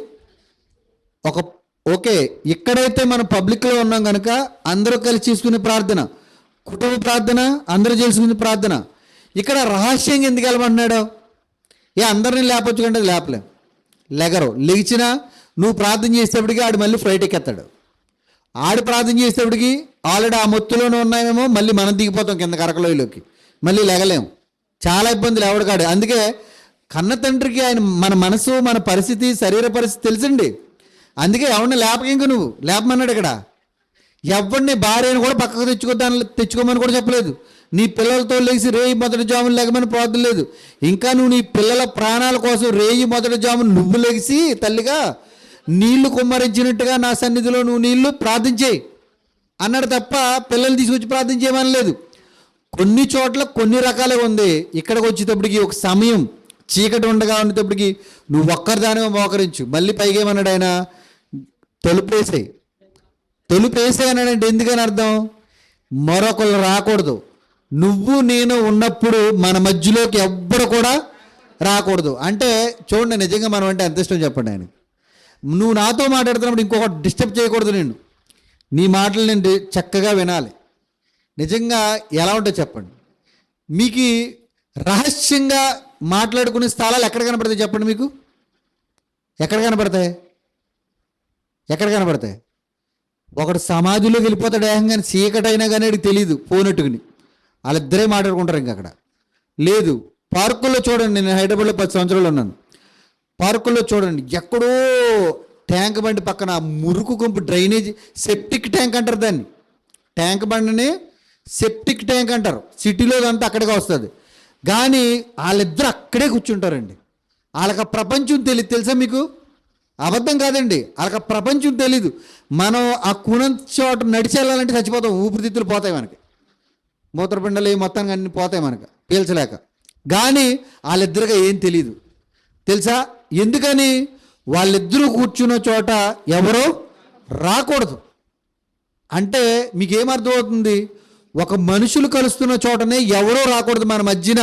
ఓకే, ఇక్కడైతే మనం పబ్లిక్లో ఉన్నాం కనుక అందరూ కలిసి చేసుకునే ప్రార్థన, కుటుంబ ప్రార్థన, అందరూ చేసుకునే ప్రార్థన. ఇక్కడ రహస్యంగా ఎందుకు వెళ్ళమంటున్నాడు? అందరినీ లేపొచ్చు కంటే లెగరు. లెగిచినా నువ్వు ప్రార్థన చేసేటప్పటికి ఆడు మళ్ళీ ఫ్లైట్ ఎక్కేస్తాడు. ఆడు ప్రార్థన చేసేటప్పటికి ఆల్రెడీ ఆ మొత్తులోనే ఉన్నామేమో, మళ్ళీ మనం దిగిపోతాం కింద కరకలోయలోకి, మళ్ళీ లెగలేము. చాలా ఇబ్బందులు ఎవడికాడు. అందుకే కన్న తండ్రికి ఆయన మన మనసు, మన పరిస్థితి, శరీర పరిస్థితి తెలుసండి. అందుకే ఎవరిని లేపక నువ్వు లేపమన్నాడు. ఇక్కడ ఎవరిని భార్యను కూడా పక్కకు తెచ్చుకోమని కూడా చెప్పలేదు. నీ పిల్లలతో లేచి రేయి మొదటి జామును లెగమని ప్రార్థన లేదు. ఇంకా నువ్వు నీ పిల్లల ప్రాణాల కోసం రేయి మొదటి జామును నువ్వు లెగిసి తల్లిగా నీళ్లు కుమ్మరించినట్టుగా నా సన్నిధిలో నువ్వు నీళ్లు ప్రార్థన చేయి అన్నాడు తప్ప పిల్లల్ని తీసుకొచ్చి ప్రార్థన చేయమని లేదు. కొన్ని చోట్ల కొన్ని రకాలుగా ఉంది. ఇక్కడికి వచ్చేటప్పటికి ఒక సమయం చీకటి ఉండగా ఉండేటప్పటికి నువ్వు ఒక్కరిదానివో మోకరించు. మళ్ళీ పైగా ఏమన్నాడు ఆయన? తలుపేసాయి అన్నాడంటే ఎందుకని అర్థం? మరొకళ్ళు రాకూడదు. నువ్వు నేను ఉన్నప్పుడు మన మధ్యలోకి ఎవ్వరు కూడా రాకూడదు. అంటే చూడండి, నిజంగా మనం అంటే ఎంత ఇష్టం చెప్పండి ఆయన. నువ్వు నాతో మాట్లాడుతున్నప్పుడు ఇంకొకటి డిస్టర్బ్ చేయకూడదు. నీ మాటలు నేను చక్కగా వినాలి. నిజంగా ఎలా ఉంటుందో చెప్పండి. మీకు రహస్యంగా మాట్లాడుకునే స్థలాలు ఎక్కడ కనపడతాయి చెప్పండి? మీకు ఎక్కడ కనపడతాయి? ఎక్కడ కనపడతాయి? ఒకడు సమాధిలోకి వెళ్ళిపోతాడు ఏకంగానే, చీకటైనా కానీ వాడికి తెలియదు పోనట్టుకుని, వాళ్ళిద్దరే మాట్లాడుకుంటారు. ఇంక అక్కడ లేదు. పార్కుల్లో చూడండి, నేను హైదరాబాద్లో 10 సంవత్సరాలు ఉన్నాను. పార్కుల్లో చూడండి, ఎక్కడో ట్యాంక్ బండి పక్కన మురుకు కొంపు డ్రైనేజ్, సెప్టిక్ ట్యాంక్ అంటారు దాన్ని. ట్యాంక్ బండిని సెప్టిక్ ట్యాంక్ అంటారు. సిటీలో అంతా అక్కడికే వస్తుంది. కానీ వాళ్ళిద్దరు అక్కడే కూర్చుంటారండి. వాళ్ళకి ప్రపంచం తెలియదు. తెలుసా మీకు? అబద్ధం కాదండి, వాళ్ళకి ప్రపంచం తెలీదు. మనం ఆ కుణం చోట నడిచి వెళ్ళాలంటే చచ్చిపోతాం, ఊపిరితిత్తులు పోతాయి మనకి, మూత్రపిండలు మొత్తానికి అన్ని పోతాయి మనకు పీల్చలేక. కానీ వాళ్ళిద్దరిగా ఏం తెలియదు. తెలుసా ఎందుకని? వాళ్ళిద్దరూ కూర్చున్న చోట ఎవరో రాకూడదు అంటే మీకేమర్థం అవుతుంది? ఒక మనుషులు కలుస్తున్న చోటనే ఎవరో రాకూడదు మన మధ్యన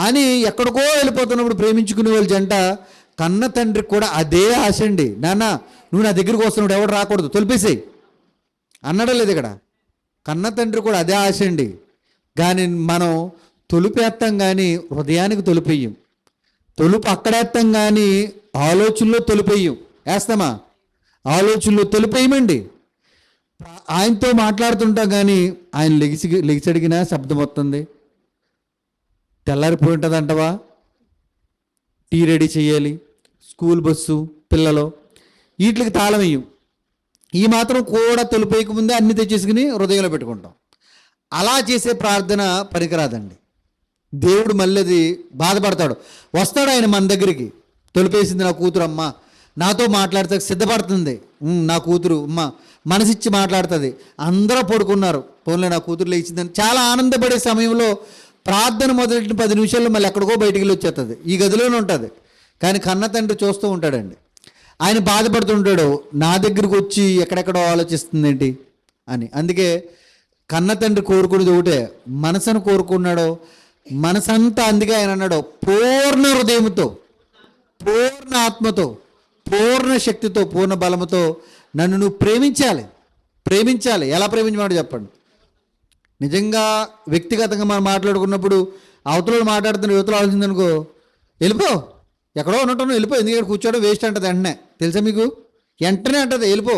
అని. ఎక్కడికో వెళ్ళిపోతున్నప్పుడు ప్రేమించుకునే వాళ్ళ జంట, కన్న తండ్రికి కూడా అదే ఆశ అండి. నాన్న నువ్వు నా దగ్గరికి వస్తున్నాడు, ఎవడు రాకూడదు, తొలిపేసేయి అన్నాడా లేదు ఇక్కడ? కన్న తండ్రి కూడా అదే ఆశ అండి. కానీ మనం తొలిపేస్తాం కానీ హృదయానికి తొలిపెయ్యం, తొలుపు అక్కడేస్తాం కానీ ఆలోచనలో తొలిపెయ్యం. వేస్తామా? ఆలోచనలో తొలిపేయమండి. ఆయనతో మాట్లాడుతుంటాం కానీ ఆయన లెగిసి అడిగినా శబ్దం వస్తుంది. తెల్లారిపోయి ఉంటుంది అంటవా? టీ రెడీ చేయాలి, స్కూల్ బస్సు, పిల్లలు, వీటికి తాళం వేయం. ఈ మాత్రం కూడా తొలిపేయక ముందే అన్ని తెచ్చేసుకుని హృదయంలో పెట్టుకుంటాం. అలా చేసే ప్రార్థన పనికిరాదండి. దేవుడు మళ్ళీ అది బాధపడతాడు. వస్తాడు ఆయన మన దగ్గరికి, తొలిపేసింది నా కూతురు అమ్మ, నాతో మాట్లాడితే సిద్ధపడుతుంది, నా కూతురు అమ్మ మనసిచ్చి మాట్లాడుతుంది, అందరూ పడుకున్నారు, పోన్లే నా కూతురు లేచిందని చాలా ఆనందపడే సమయంలో ప్రార్థన మొదలెట్టిన 10 నిమిషాల్లో మళ్ళీ ఎక్కడికో బయటికి వెళ్ళి వచ్చేస్తుంది, ఈ గదిలోనే ఉంటుంది. కానీ కన్న తండ్రి చూస్తూ ఉంటాడండి. ఆయన బాధపడుతుంటాడు, నా దగ్గరకు వచ్చి ఎక్కడెక్కడో ఆలోచిస్తుంది ఏంటి అని. అందుకే కన్న తండ్రి కోరుకునేది ఒకటే, మనసును కోరుకున్నాడో మనసంతా. అందుకే ఆయన అన్నాడు, పూర్ణ హృదయంతో, పూర్ణ ఆత్మతో, పూర్ణ శక్తితో, పూర్ణ బలముతో నన్ను నువ్వు ప్రేమించాలి. ప్రేమించాలి. ఎలా ప్రేమించమని చెప్పండి? నిజంగా వ్యక్తిగతంగా మనం మాట్లాడుకున్నప్పుడు అవతల మాట్లాడుతున్న యువతలు ఆలోచిందనుకో, వెళ్ళిపో, ఎక్కడో ఉన్నట్టు వెళ్ళిపో, ఎందుకంటే కూర్చోవడం వేస్ట్ అంటది వెంటనే. తెలుసా మీకు? వెంటనే అంటది వెళ్ళిపో,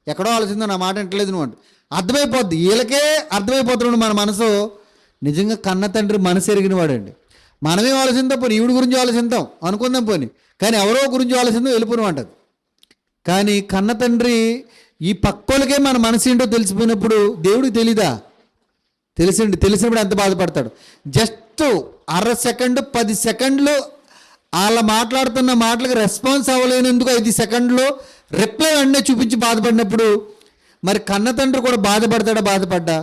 ఎక్కడో ఆలోచిందో నా మాట వింటలేదు నువ్వు అంటే అర్థమైపోద్ది. వీళ్ళకే అర్థమైపోతున్నాడు మన మనసు. నిజంగా కన్న తండ్రి మనసు ఎరిగిన వాడండి. మనమేం ఆలోచిద్దాం, పోనీ ఈవిడ గురించి ఆలోచిద్దాం అనుకుందాం, పోనీ కానీ ఎవరో గురించి ఆలోచిద్దాం వెళ్ళిపోను అంటది. కానీ కన్న తండ్రి ఈ పక్కోళ్ళకే మన మనసు ఏంటో తెలిసిపోయినప్పుడు దేవుడికి తెలీదా? తెలిసిండి. తెలిసినప్పుడు ఎంత బాధపడతాడు. జస్ట్ 1/2 సెకండ్ 10 సెకండ్లు వాళ్ళ మాట్లాడుతున్న మాటలకు రెస్పాన్స్ అవ్వలేనందుకు 5 సెకండ్లో రిప్లై అన్నీ చూపించి బాధపడినప్పుడు మరి కన్న తండ్రి కూడా బాధపడ్డా?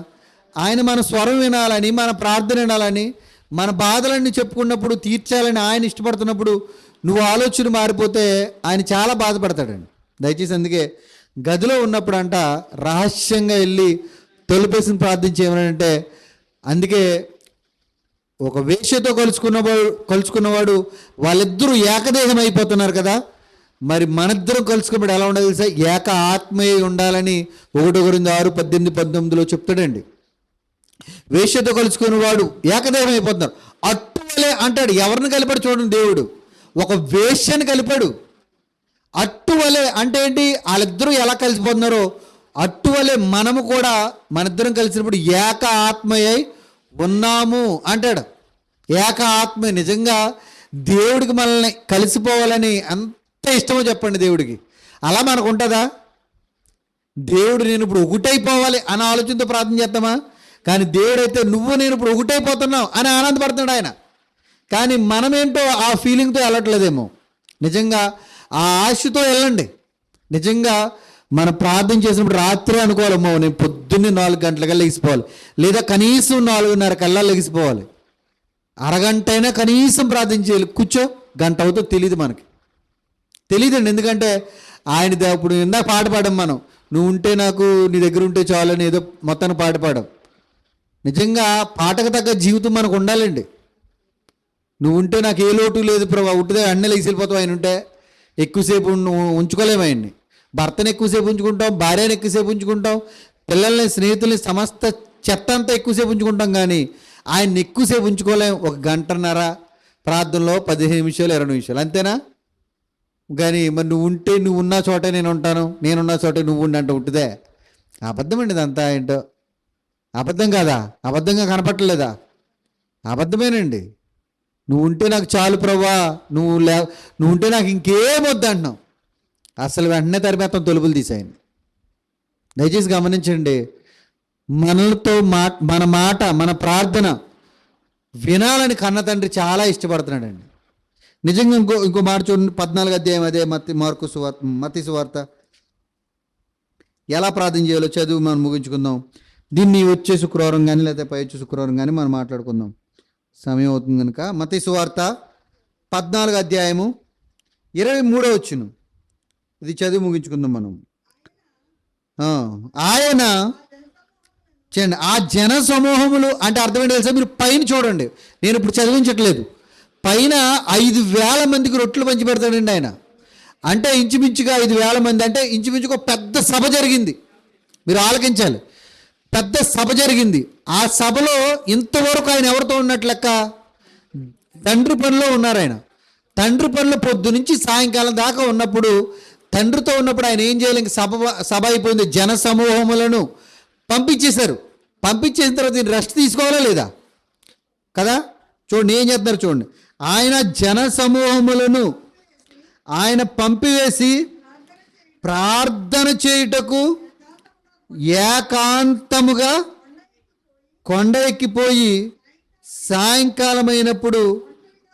ఆయన మన స్వరం వినాలని, మన ప్రార్థన వినాలని, మన బాధలన్నీ చెప్పుకున్నప్పుడు తీర్చాలని ఆయన ఇష్టపడుతున్నప్పుడు నువ్వు ఆలోచన మారిపోతే ఆయన చాలా బాధపడతాడండి. దయచేసి అందుకే గదిలో ఉన్నప్పుడు అంట రహస్యంగా వెళ్ళి తొలిపేసిన ప్రార్థించేమనంటే, అందుకే ఒక వేశ్యతో కలుసుకున్నవాడు వాళ్ళిద్దరూ ఏకదేహం అయిపోతున్నారు కదా. మరి మనిద్దరం కలుసుకున్నప్పుడు ఎలా ఉండాలి తెలుసా? ఏక ఆత్మీయ ఉండాలని 1 Corinthians 6:18-19 చెప్తాడండి. వేశ్యతో కలుసుకున్నవాడు ఏకదేహం అయిపోతున్నారు. అట్టువలే అంటాడు. ఎవరిని కలిపాడు చూడండి దేవుడు? ఒక వేశ్యని కలిపాడు. అట్టువలే అంటే ఏంటి? వాళ్ళిద్దరూ ఎలా కలిసిపోతున్నారో అట్టువలే మనము కూడా మనిద్దరం కలిసినప్పుడు ఏక ఆత్మయ్యై ఉన్నాము అంటాడు. ఏక ఆత్మ. నిజంగా దేవుడికి మనల్ని కలిసిపోవాలని అంత ఇష్టమో చెప్పండి దేవుడికి. అలా మనకు ఉంటుందా? దేవుడు నేను ఇప్పుడు ఒకటైపోవాలి అనే ఆలోచనతో ప్రార్థన చేస్తామా? కానీ దేవుడైతే నువ్వు నేను ఇప్పుడు ఒకటైపోతున్నావు అని ఆనందపడుతున్నాడు ఆయన. కానీ మనమేంటో ఆ ఫీలింగ్తో వెళ్ళట్లేదేమో. నిజంగా ఆ ఆశతో వెళ్ళండి. నిజంగా మనం ప్రార్థన చేసినప్పుడు రాత్రి అనుకోవాలమ్మో, నేను పొద్దున్నే 4 గంటలకల్లా లెగిసిపోవాలి, లేదా కనీసం 4:30 కల్లా లెగిసిపోవాలి. అరగంట అయినా కనీసం ప్రార్థన చేయాలి. కూర్చో, గంట అవుతుందో తెలియదు మనకి, తెలియదండి. ఎందుకంటే ఆయన ఇప్పుడు ఇందాక పాట పాడాం మనం, నువ్వు ఉంటే నాకు నీ దగ్గర ఉంటే చాలు అని ఏదో మొత్తాన్ని పాట పాడాం. నిజంగా పాటకు తగ్గ జీవితం మనకు ఉండాలండి. నువ్వు ఉంటే నాకు ఏ లోటు లేదు ప్రభా, ఉంటుందే అన్నీ లెగిసిపోతావు. ఆయన ఉంటే ఎక్కువసేపు ఉంచుకోలేము ఆయన్ని. భర్తను ఎక్కువసేపు ఉంచుకుంటాం, భార్యను ఎక్కువసేపు ఉంచుకుంటాం, పిల్లల్ని, స్నేహితుల్ని, సమస్త చెత్త అంతా ఎక్కువసేపు ఉంచుకుంటాం. కానీ ఆయన ఎక్కువసేపు ఉంచుకోలేం. ఒక గంటన్నర ప్రార్థనలో 15 నిమిషాలు 20 నిమిషాలు అంతేనా? కానీ మరి నువ్వు ఉంటే నువ్వు ఉన్న చోటే నేను ఉంటాను, నేనున్న చోటే నువ్వు ఉండంటే ఉంటుందే? అబద్ధం అండి ఇదంతా. ఏంటో అబద్ధం కాదా? అబద్ధంగా కనపట్టలేదా? అబద్ధమేనండి. నువ్వు ఉంటే నాకు చాలు ప్రభా, నువ్వు ఉంటే నాకు ఇంకేం వద్దు అంటున్నావు. అసలు వెంటనే తరిమేత్తం తలుపులు తీసాయండి. దయచేసి గమనించండి, మనలతో మన మాట మన ప్రార్థన వినాలని కన్న తండ్రి చాలా ఇష్టపడుతున్నాడండి. నిజంగా ఇంకో మాట చూడండి, 14వ అధ్యాయం అదే మత్తయి సువార్త ఎలా ప్రార్థన చేయాలో చదువు మనం ముగించుకుందాం. దీన్ని వచ్చే శుక్రవారం కానీ లేదా పై వచ్చే శుక్రవారం కానీ మనం మాట్లాడుకుందాం, సమయం అవుతుంది కనుక. మత్తయి సువార్త 14వ అధ్యాయము 23వ వచనం ఇది చదివి ముగించుకుందాం మనం. ఆయన చూడండి, ఆ జన సమూహములు అంటే అర్థం ఏంటి తెలుసా? మీరు పైన చూడండి, నేను ఇప్పుడు చదివించట్లేదు. పైన 5,000 మందికి రొట్టెలు పంచి పెడతాడండి ఆయన. అంటే ఇంచుమించుగా 5,000 మంది అంటే ఇంచుమించుగా ఒక పెద్ద సభ జరిగింది. మీరు ఆలకించాలి, పెద్ద సభ జరిగింది. ఆ సభలో ఇంతవరకు ఆయన ఎవరితో ఉన్నట్లు లెక్క? తండ్రి పనిలో ఉన్నారు ఆయన. తండ్రి పనిలో పొద్దు నుంచి సాయంకాలం దాకా ఉన్నప్పుడు, తండ్రితో ఉన్నప్పుడు ఆయన ఏం చేయాలి? ఇంక సభ అయిపోయింది. జన సమూహములను పంపించేశారు. పంపించేసిన తర్వాత రెస్ట్ తీసుకోవాలా లేదా కదా? చూడండి ఏం చేస్తున్నారు చూడండి. ఆయన జన సమూహములను ఆయన పంపివేసి ప్రార్థన చేయుటకు ఏకాంతముగా కొండ ఎక్కిపోయి సాయంకాలం అయినప్పుడు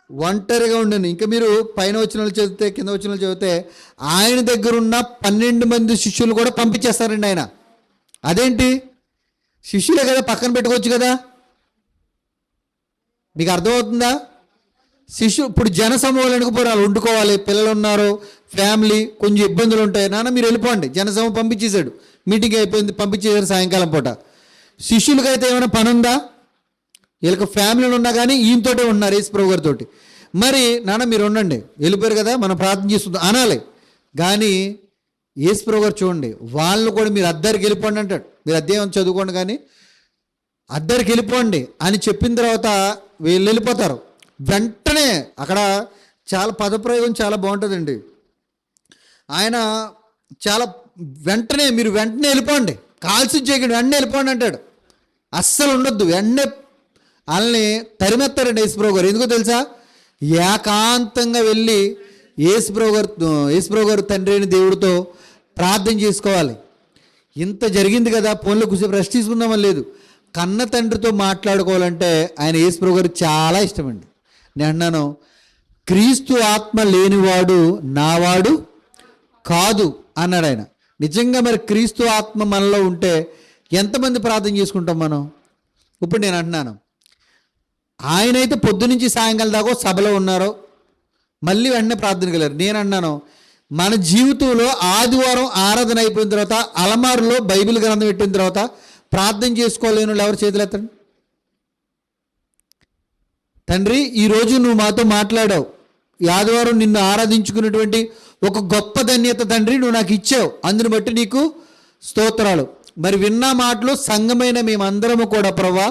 ఒంటరిగా ఉండను. ఇంకా మీరు పైన వచనాలు చదివితే కింద వచనాలు చదివితే ఆయన దగ్గర ఉన్న 12 మంది శిష్యులు కూడా పంపించేస్తారండి ఆయన. అదేంటి? శిష్యులే కదా, పక్కన పెట్టుకోవచ్చు కదా. మీకు అర్థమవుతుందా? ఇప్పుడు జన సమూహాలు ఎనుకపోరు, వాళ్ళు వండుకోవాలి, పిల్లలు ఉన్నారు, ఫ్యామిలీ, కొంచెం ఇబ్బందులు ఉంటాయి. నాన్న మీరు వెళ్ళిపోండి, జనసమూహం పంపించేశాడు, మీటింగ్ అయిపోయింది, పంపించేశారు సాయంకాలం పూట. శిష్యులకి అయితే ఏమైనా పని ఉందా? వీళ్ళకి ఫ్యామిలీలు ఉన్నా కానీ ఈయనతోటే ఉన్నారు, యేసుప్రభు గారితో. మరి నాన్న మీరు ఉండండి, వెళ్ళిపోయారు కదా, మనం ప్రార్థన చేస్తుందాం అనాలి. కానీ యేసుప్రభు గారు చూడండి, వాళ్ళు కూడా మీరు అద్దరికి వెళ్ళిపోండి అంటాడు. మీరు అధ్యాయం చదువుకోండి, కానీ అద్దరికి వెళ్ళిపోండి అని చెప్పిన తర్వాత వీళ్ళు వెళ్ళిపోతారు. వెంటనే అక్కడ చాలా పదప్రయోగం చాలా బాగుంటుందండి. ఆయన చాలా వెంటనే మీరు వెంటనే వెళ్ళిపోండి, కాల్సి చేయకండి, వెంటనే వెళ్ళిపోండి అంటాడు. అస్సలు ఉండొద్దు, వెంటనే వాళ్ళని తరిమెత్తారండి యేసుప్రభు గారు. ఎందుకో తెలుసా? ఏకాంతంగా వెళ్ళి యేసుప్రభు గారు తండ్రి అయిన దేవుడితో ప్రార్థన చేసుకోవాలి. ఇంత జరిగింది కదా, ఫోన్లో కూర్చొని రెస్ట్ తీసుకుందామని లేదు. కన్న తండ్రితో మాట్లాడుకోవాలంటే ఆయన యేసుప్రభు గారు చాలా ఇష్టమండి. నేను అన్నాను, క్రీస్తు ఆత్మ లేనివాడు నావాడు కాదు అన్నాడు ఆయన. నిజంగా మరి క్రీస్తు ఆత్మ మనలో ఉంటే ఎంతమంది ప్రార్థన చేసుకుంటాం మనం? ఇప్పుడు నేను అంటున్నాను, ఆయనైతే పొద్దు నుంచి సాయంకాలం దాకా సభలో ఉన్నారో మళ్ళీ వెంటనే ప్రార్థనకి వెళ్ళారు. నేను అన్నాను, మన జీవితంలో ఆదివారం ఆరాధన అయిపోయిన తర్వాత అలమారులో బైబిల్ గ్రంథం పెట్టిన తర్వాత ప్రార్థన చేసుకోలేని వాళ్ళు ఎవరు చేతులు ఎత్తండి. తండ్రి ఈరోజు నువ్వు మాతో మాట్లాడావు, ఈ ఆదివారం నిన్ను ఆరాధించుకున్నటువంటి ఒక గొప్ప ధన్యత తండ్రి నువ్వు నాకు ఇచ్చావు, అందుని బట్టి నీకు స్తోత్రాలు. మరి విన్న మాటలు సంఘమైన మేమందరము కూడా ప్రభా,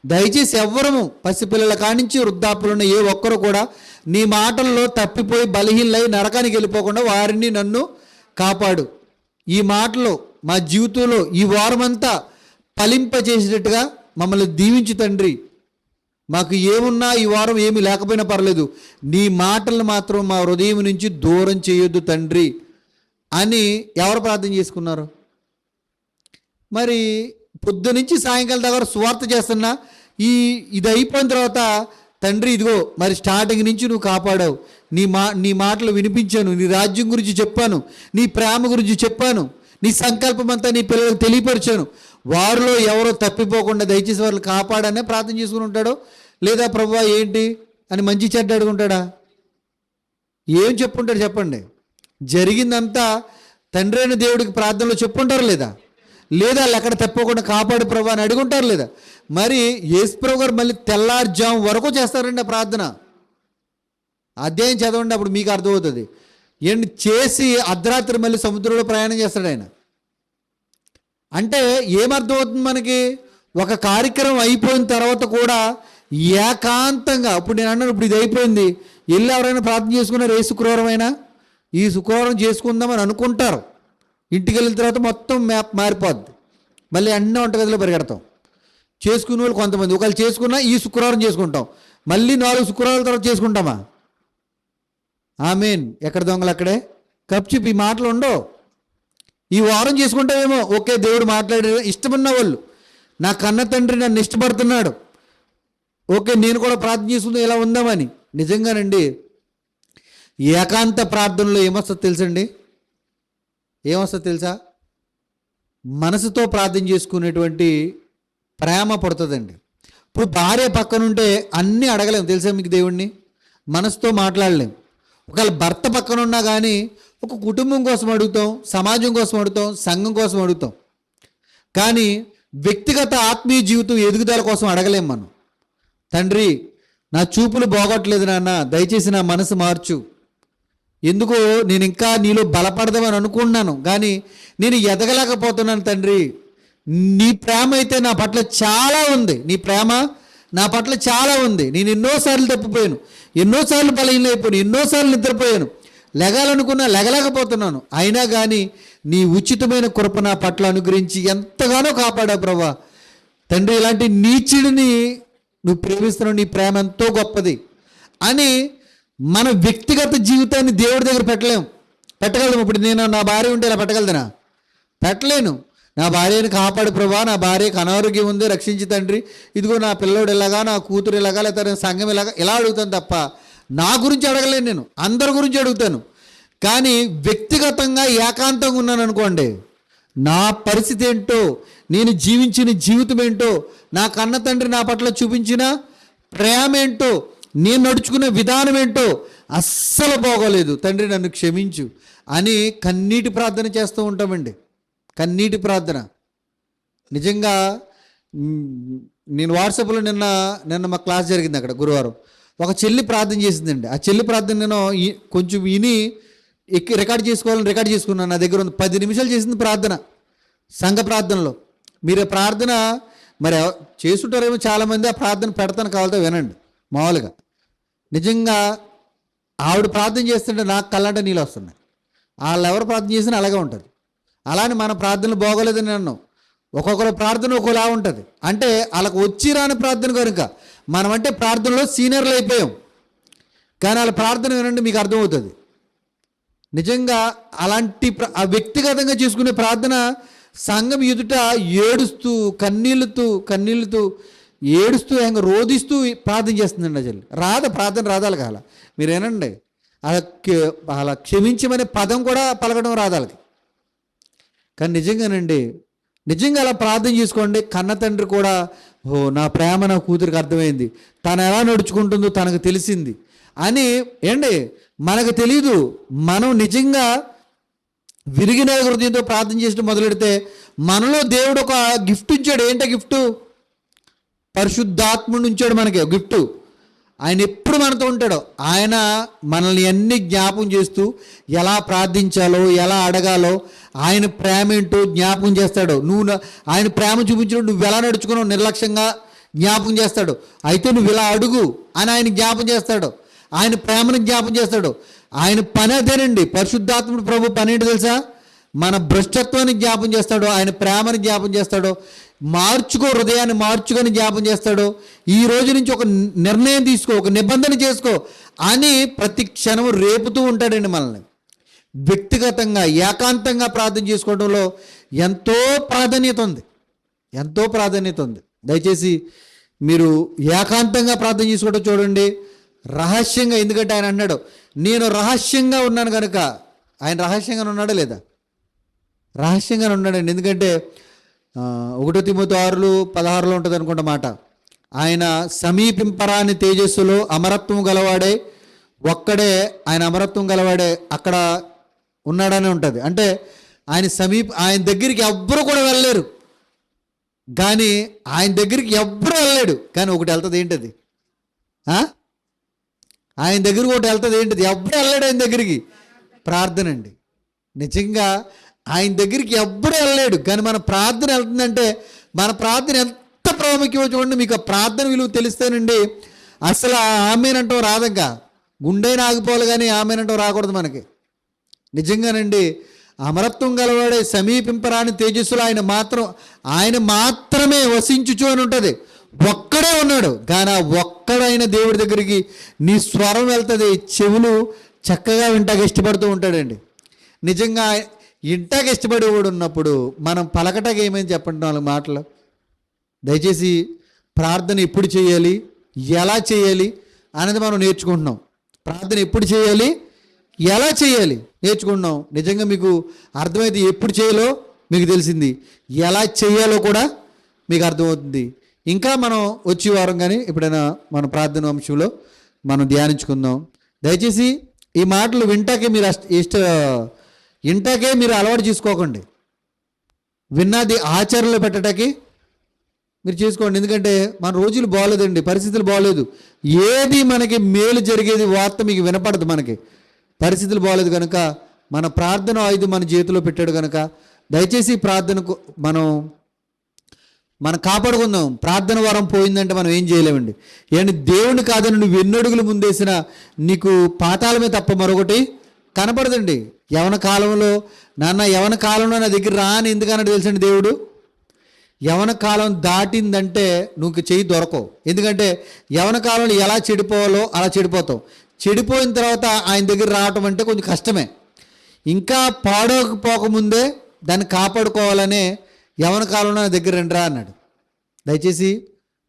దయచేసి ఎవ్వరము పసిపిల్లల కానించి వృద్ధాపులున్న ఏ ఒక్కరు కూడా నీ మాటల్లో తప్పిపోయి బలహీనలై నరకానికి వెళ్ళిపోకుండా వారిని నన్ను కాపాడు. ఈ మాటలు మా జీవితంలో ఈ వారమంతా ఫలింపజేసేటట్టుగా మమ్మల్ని దీవించు తండ్రి. మాకు ఏమున్నా ఈ వారం ఏమి లేకపోయినా పర్లేదు, నీ మాటలను మాత్రం మా హృదయం నుంచి దూరం చేయొద్దు తండ్రి అని ఎవరు ప్రార్థన చేసుకున్నారు? మరి పొద్దు నుంచి సాయంకాలం దగ్గర సువార్త చేస్తున్నా ఇది అయిపోయిన తర్వాత తండ్రి ఇదిగో మరి స్టార్టింగ్ నుంచి నువ్వు కాపాడావు, నీ మాటలు వినిపించాను, నీ రాజ్యం గురించి చెప్పాను, నీ ప్రేమ గురించి చెప్పాను, నీ సంకల్పం అంతా నీ పిల్లలకు తెలియపరిచాను, వారిలో ఎవరో తప్పిపోకుండా దయచేసి వాళ్ళు కాపాడనే ప్రార్థన చేసుకుని ఉంటాడో, లేదా ప్రభువా ఏంటి అని మంచి చెడ్డ అడుగుంటాడా? ఏం చెప్పుంటాడు చెప్పండి? జరిగిందంతా తండ్రి అయిన దేవుడికి ప్రార్థనలో చెప్పుంటారు లేదా? లేదా వాళ్ళు ఎక్కడ తప్పకుండా కాపాడు ప్రభు అని అడుగుంటారు లేదా? మరి యేసుప్రభు గారు మళ్ళీ తెల్లారుజాము వరకు చేస్తారండి ఆ ప్రార్థన. అధ్యాయం చదవండి, అప్పుడు మీకు అర్థమవుతుంది. ఏంటి చేసి అర్ధరాత్రి మళ్ళీ సముద్రంలో ప్రయాణం చేస్తాడు ఆయన. అంటే ఏమర్థమవుతుంది మనకి? ఒక కార్యక్రమం అయిపోయిన తర్వాత కూడా ఏకాంతంగా, ఇప్పుడు నేను అన్నాను ఇప్పుడు ఇది అయిపోయింది, వెళ్ళి ఎవరైనా ప్రార్థన చేసుకున్నారు ఏ శుక్రవారం అయినా, ఈ శుక్రవారం చేసుకుందామని అనుకుంటారు. ఇంటికి వెళ్ళిన తర్వాత మొత్తం మ్యాప్ మారిపోద్ది. మళ్ళీ అన్నీ వంటగదిలో పరిగెడతాం. చేసుకునే వాళ్ళు కొంతమంది, ఒకవేళ చేసుకున్నా ఈ శుక్రవారం చేసుకుంటాం, మళ్ళీ 4 శుక్రవారాల తర్వాత చేసుకుంటామా? ఆమేన్. ఎక్కడ దొంగలు అక్కడే కప్చిప్. ఈ మాటలు ఉండవు. ఈ వారం చేసుకుంటామేమో, ఓకే దేవుడు మాట్లాడే ఇష్టమన్న వాళ్ళు, నా కన్న తండ్రి నన్ను ఇష్టపడుతున్నాడు, ఓకే నేను కూడా ప్రార్థన చేసుకుందాం ఇలా ఉందామని. నిజంగానండి ఏకాంత ప్రార్థనలో ఏమొస్తుంది తెలుసండి? ఏమొస్తుంది తెలుసా? మనసుతో ప్రార్థన చేసుకునేటువంటి ప్రేమ పడుతుందండి. ఇప్పుడు భార్య పక్కనుంటే అన్నీ అడగలేము తెలుసా మీకు దేవుణ్ణి, మనసుతో మాట్లాడలేము. ఒకవేళ భర్త పక్కన ఉన్నా కానీ ఒక కుటుంబం కోసం అడుగుతాం, సమాజం కోసం అడుగుతాం, సంఘం కోసం అడుగుతాం. కానీ వ్యక్తిగత ఆత్మీయ జీవితం ఎదుగుదల కోసం అడగలేం మనం. తండ్రి నా చూపులు బాగోట్లేదు నాన్న, దయచేసి నా మనసు మార్చు, ఎందుకో నేను ఇంకా నీలో బలపడదామని అనుకుంటున్నాను కానీ నేను ఎదగలేకపోతున్నాను తండ్రి, నీ ప్రేమ అయితే నా పట్ల చాలా ఉంది, నీ ప్రేమ నా పట్ల చాలా ఉంది, నేను ఎన్నోసార్లు తప్పిపోయాను, ఎన్నోసార్లు బలహీనైపోయాను, ఎన్నోసార్లు నిద్రపోయాను, లెగాలనుకున్నా లెగలేకపోతున్నాను, అయినా కానీ నీ ఉచితమైన కృప నా పట్ల అనుగ్రహించి ఎంతగానో కాపాడావు ప్రభా. తండ్రి ఇలాంటి నీచుడిని నువ్వు ప్రేమిస్తున్నావు, నీ ప్రేమ ఎంతో గొప్పది అని మన వ్యక్తిగత జీవితాన్ని దేవుడి దగ్గర పెట్టగలము. ఇప్పుడు నేను నా భార్య ఉంటే ఇలా పెట్టగలదనా? పెట్టలేను. నా భార్యని కాపాడు ప్రభా, నా భార్యకు అనారోగ్యం ఉంది రక్షించి తండ్రి, ఇదిగో నా పిల్లోడు ఇలాగా, నా కూతురు ఇలాగా, లేకపోతే సంఘం ఇలాగా, ఇలా అడుగుతాను తప్ప నా గురించి అడగలేను. నేను అందరి గురించి అడుగుతాను. కానీ వ్యక్తిగతంగా ఏకాంతంగా ఉన్నాను అనుకోండి, నా పరిస్థితి ఏంటో, నేను జీవించిన జీవితం ఏంటో, నా కన్న తండ్రి నా పట్ల చూపించిన ప్రేమ ఏంటో, నేను నడుచుకునే విధానం ఏంటో అస్సలు బాగోలేదు, తండ్రి నన్ను క్షమించు అని కన్నీటి ప్రార్థన చేస్తూ ఉంటామండి. కన్నీటి ప్రార్థన. నిజంగా నేను వాట్సాప్లో నిన్న మా క్లాస్ జరిగింది, అక్కడ గురువారం ఒక చెల్లి ప్రార్థన చేసిందండి. ఆ చెల్లి ప్రార్థన నేను కొంచెం విని రికార్డ్ చేసుకున్నాను. నా దగ్గర ఉంది 10 నిమిషాలు చేసింది ప్రార్థన, సంఘ ప్రార్థనలో. మీరు ప్రార్థన మరి చేస్తుంటారేమో చాలామంది, ఆ ప్రార్థన పెడతాను కావాలితో వినండి. మామూలుగా నిజంగా ఆవిడ ప్రార్థన చేస్తుంటే నాకు కళ్ళంటే నీళ్ళు వస్తున్నాయి. వాళ్ళు ఎవరు ప్రార్థన చేసినా అలాగే ఉంటుంది. అలానే మన ప్రార్థనలు బాగోలేదని అన్నాం. ఒక్కొక్కరు ప్రార్థన ఒకలా ఉంటుంది. అంటే వాళ్ళకు వచ్చి రాని ప్రార్థన కనుక మనం అంటే ప్రార్థనలో సీనియర్లు అయిపోయాం. కానీ వాళ్ళ ప్రార్థన వినండి, మీకు అర్థమవుతుంది. నిజంగా అలాంటి వ్యక్తిగతంగా చేసుకునే ప్రార్థన సంఘం ఎదుట ఏడుస్తూ కన్నీళ్ళతో ఏడుస్తూ రోధిస్తూ ప్రార్థన చేస్తుందండి. అసలు ప్రార్థన రాదాలి కాల. మీరేనండి అలా క్షమించమనే పదం కూడా పలకడం రాదాలకి. కానీ నిజంగా అలా ప్రార్థన చేసుకోండి. కన్న తండ్రి కూడా నా ప్రేమ నా కూతురికి అర్థమైంది, తను ఎలా నడుచుకుంటుందో తనకు తెలిసింది అని మనకు తెలీదు. మనం నిజంగా విరిగిన హృదయంతో ప్రార్థన చేసి మొదలెడితే మనలో దేవుడు ఒక గిఫ్ట్ ఇచ్చాడు. ఏంటో గిఫ్ట్? పరిశుద్ధాత్ముడు ఉంచాడు మనకి గిఫ్ట్. ఆయన ఎప్పుడు మనతో ఉంటాడు. ఆయన మనల్ని అన్ని జ్ఞాపకం చేస్తూ ఎలా ప్రార్థించాలో, ఎలా అడగాలో, ఆయన ప్రేమ ఏంటో జ్ఞాపకం చేస్తాడు. ఆయన ప్రేమ చూపించినప్పుడు నువ్వు ఎలా నడుచుకున్నావు నిర్లక్ష్యంగా జ్ఞాపకం చేస్తాడు. అయితే నువ్వు ఇలా అడుగు అని ఆయన జ్ఞాపకం చేస్తాడు. ఆయన ప్రేమను జ్ఞాపకం చేస్తాడు. ఆయన పని అదేనండి. పరిశుద్ధాత్ముడు ప్రభు పని ఏంటి తెలుసా? మన భ్రష్టత్వాన్ని జ్ఞాపకం చేస్తాడు, ఆయన ప్రేమని జ్ఞాపకం చేస్తాడు, హృదయాన్ని మార్చుకొని జ్ఞాపకం చేస్తాడు. ఈ రోజు నుంచి ఒక నిర్ణయం తీసుకో, ఒక నిబంధన చేసుకో అని ప్రతి క్షణం రేపుతూ ఉంటాడండి మనల్ని. వ్యక్తిగతంగా ఏకాంతంగా ప్రార్థన చేసుకోవడంలో ఎంతో ప్రాధాన్యత ఉంది. దయచేసి మీరు ఏకాంతంగా ప్రార్థన చేసుకోవడం చూడండి, రహస్యంగా. ఎందుకంటే ఆయన అన్నాడు, నేను రహస్యంగా ఉన్నాను కనుక. ఆయన రహస్యంగా ఉన్నాడా లేదా? రహస్యంగానే ఉన్నాడండి. ఎందుకంటే 1 తిమోతి 6:16 ఉంటుంది అనుకుంటా మాట. ఆయన సమీపింపరాని తేజస్సులో అమరత్వం గలవాడే ఒక్కడే, ఆయన అమరత్వం గలవాడే అక్కడ ఉన్నాడని ఉంటుంది. అంటే ఆయన దగ్గరికి ఎవ్వరు కూడా వెళ్ళలేరు, కానీ ఆయన దగ్గరికి ఎవ్వరు వెళ్ళలేడు. కానీ ఒకటి వెళ్తుంది, ఏంటది? ఆయన దగ్గరికి ఒకటి వెళ్తుంది, ఏంటది? ఎవ్వరు వెళ్ళలేడు ఆయన దగ్గరికి. ప్రార్థన అండి. నిజంగా ఆయన దగ్గరికి ఎవ్వరు వెళ్ళలేడు, కానీ మన ప్రార్థన వెళ్తుందంటే మన ప్రార్థన ఎంత ప్రాముఖ్యమో చూడండి. మీకు ఆ ప్రార్థన విలువ తెలిస్తేనండి అసలు ఆమెనంటాం రాదక్క, గుండెని ఆగిపోవాలి కానీ ఆమెనంటాం రాకూడదు మనకి. నిజంగానండి, అమరత్వం గలవాడే సమీపింపరాని తేజస్సులో ఆయన మాత్రమే వసించుచు అని ఉంటుంది. ఒక్కడే ఉన్నాడు కానీ ఆ ఒక్కడైన దేవుడి దగ్గరికి నీ స్వరం వెళ్తుంది, చెవులు చక్కగా వింటాక ఇష్టపడుతూ ఉంటాడండి. నిజంగా ఇంటాక ఇష్టపడేవాడు ఉన్నప్పుడు మనం పలకటాక ఏమైంది చెప్పండి 4 మాటలు. దయచేసి ప్రార్థన ఎప్పుడు చేయాలి, ఎలా చేయాలి అనేది మనం నేర్చుకుంటున్నాం. ప్రార్థన ఎప్పుడు చేయాలి, ఎలా చేయాలి నేర్చుకుంటున్నాం. నిజంగా మీకు అర్థమైతే ఎప్పుడు చేయాలో మీకు తెలిసింది, ఎలా చేయాలో కూడా మీకు అర్థమవుతుంది. ఇంకా మనం వచ్చే వారం కానీ ఎప్పుడైనా మన ప్రార్థన అంశంలో మనం ధ్యానించుకుందాం. దయచేసి ఈ మాటలు వింటాకే మీరు అలవాటు చేసుకోకండి. విన్నది ఆచరణలో పెట్టడానికి మీరు చేసుకోండి. ఎందుకంటే మన రోజులు బాగోలేదండి, పరిస్థితులు బాగోలేదు. ఏది మనకి మేలు జరిగేది వార్త మీకు వినపడదు. మనకి పరిస్థితులు బాగోలేదు కనుక మన ప్రార్థన ఆయుధం మన చేతిలో పెట్టాడు కనుక దయచేసి ప్రార్థనకు మనం కాపాడుకుందాం. ప్రార్థన వరం పోయిందంటే మనం ఏం చేయలేమండి. ఏంటి దేవుని కాదని నువ్వు ఎన్నడుగులు ముందేసినా నీకు పాతాళమే తప్ప మరొకటి కనపడదండి. యవన కాలంలో యవన కాలంలో నా దగ్గర రా అని ఎందుకన్నాడు తెలుసండి దేవుడు. యవన కాలం దాటిందంటే నువ్వు చెయ్యి దొరకవు. ఎందుకంటే యవన కాలంలో ఎలా చెడిపోవాలో అలా చెడిపోతావు. చెడిపోయిన తర్వాత ఆయన దగ్గర రావటం అంటే కొంచెం కష్టమే. ఇంకా పాడకపోకముందే దాన్ని కాపాడుకోవాలనే యవన కాలంలో నా దగ్గర రండిరా అన్నాడు. దయచేసి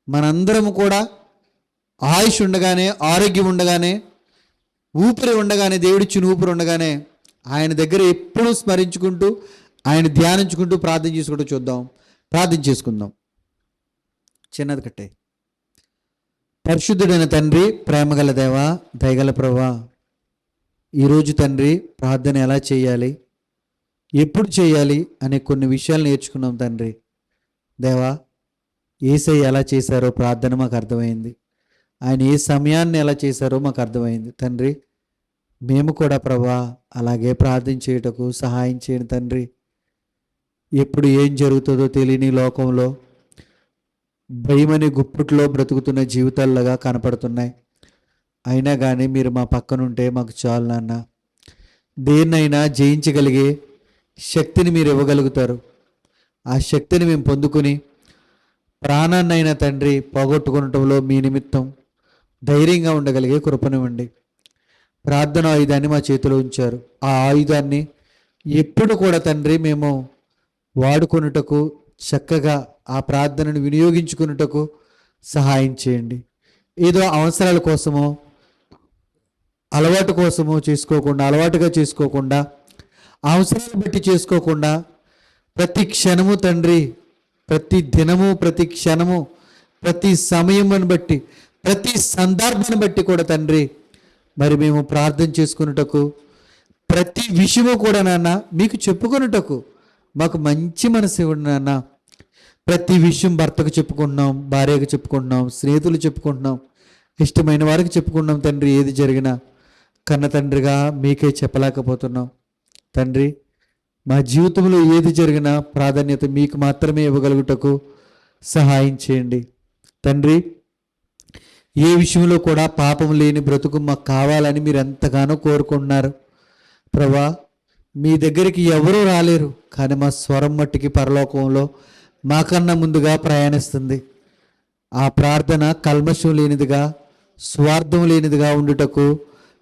మనందరము కూడా ఆయుష్ ఉండగానే, ఆరోగ్యం ఉండగానే, ఊపిరి ఉండగానే, దేవుడిచ్చిన ఊపిరి ఉండగానే ఆయన దగ్గర ఎప్పుడూ స్మరించుకుంటూ ఆయన ధ్యానించుకుంటూ ప్రార్థన చేసుకుంటూ చూద్దాం. ప్రార్థన చేసుకుందాం. చిన్నది కట్టే. పరిశుద్ధుడైన తండ్రి, ప్రేమగల దేవా, దయగల ప్రభువా, ఈరోజు తండ్రి ప్రార్థన ఎలా చేయాలి, ఎప్పుడు చేయాలి అనే కొన్ని విషయాలు నేర్చుకున్నాం తండ్రి. దేవా, యేసయ్య ఎలా చేశారో ప్రార్థన మాకు అర్థమైంది. ఆయన ఏ సమయాన్ని ఎలా చేశారో మాకు అర్థమైంది తండ్రి. మేము కూడా ప్రభువా అలాగే ప్రార్థన చేయుటకు సహాయం చేయండి తండ్రి. ఎప్పుడు ఏం జరుగుతుందో తెలియని లోకంలో భయమని గుప్పుట్లో బ్రతుకుతున్న జీవితాల్లాగా కనపడుతున్నాయి. అయినా కానీ మీరు మా పక్కనుంటే మాకు చాలు నాన్న. దేన్నైనా జయించగలిగే శక్తిని మీరు ఇవ్వగలుగుతారు. ఆ శక్తిని మేము పొందుకుని ప్రాణాన్నైనా తండ్రి పోగొట్టుకునటంలో మీ నిమిత్తం ధైర్యంగా ఉండగలిగే కృపనివ్వండి. ప్రార్థన ఆయుధాన్ని మా చేతిలో ఉంచారు. ఆ ఆయుధాన్ని ఎప్పుడు కూడా తండ్రి మేము వాడుకొనుటకు, చక్కగా ఆ ప్రార్థనను వినియోగించుకున్నటకు సహాయం చేయండి. ఏదో అవసరాల కోసమో అలవాటు కోసమో చేసుకోకుండా, అలవాటుగా చేసుకోకుండా, అవసరాలు బట్టి చేసుకోకుండా, ప్రతి క్షణము తండ్రి, ప్రతి దినము, ప్రతి క్షణము, ప్రతి సమయమును బట్టి, ప్రతి సందర్భాన్ని బట్టి కూడా తండ్రి మరి మేము ప్రార్థన చేసుకున్నటకు, ప్రతి విషయము కూడా నాన్న మీకు చెప్పుకొనుటకు మాకు మంచి మనసు ఇవ్వండి నాన్న. ప్రతి విషయం భర్తకు చెప్పుకుంటున్నాం, భార్యకు చెప్పుకుంటున్నాం, స్నేహితులు చెప్పుకుంటున్నాం, ఇష్టమైన వారికి చెప్పుకుంటున్నాం తండ్రి. ఏది జరిగినా కన్న తండ్రిగా మీకే చెప్పలేకపోతున్నాం తండ్రి. మా జీవితంలో ఏది జరిగినా ప్రాధాన్యత మీకు మాత్రమే ఇవ్వగలుగుటకు సహాయం చేయండి తండ్రి. ఏ విషయంలో కూడా పాపం లేని బ్రతుకు మాకు కావాలని మీరు ఎంతగానో కోరుకుంటున్నారు ప్రభా. మీ దగ్గరికి ఎవరూ రాలేరు, కానీ మా స్వరం మట్టికి పరలోకంలో మాకన్నా ముందుగా ప్రయాణిస్తుంది. ఆ ప్రార్థన కల్మషం లేనిదిగా, స్వార్థం లేనిదిగా ఉండుటకు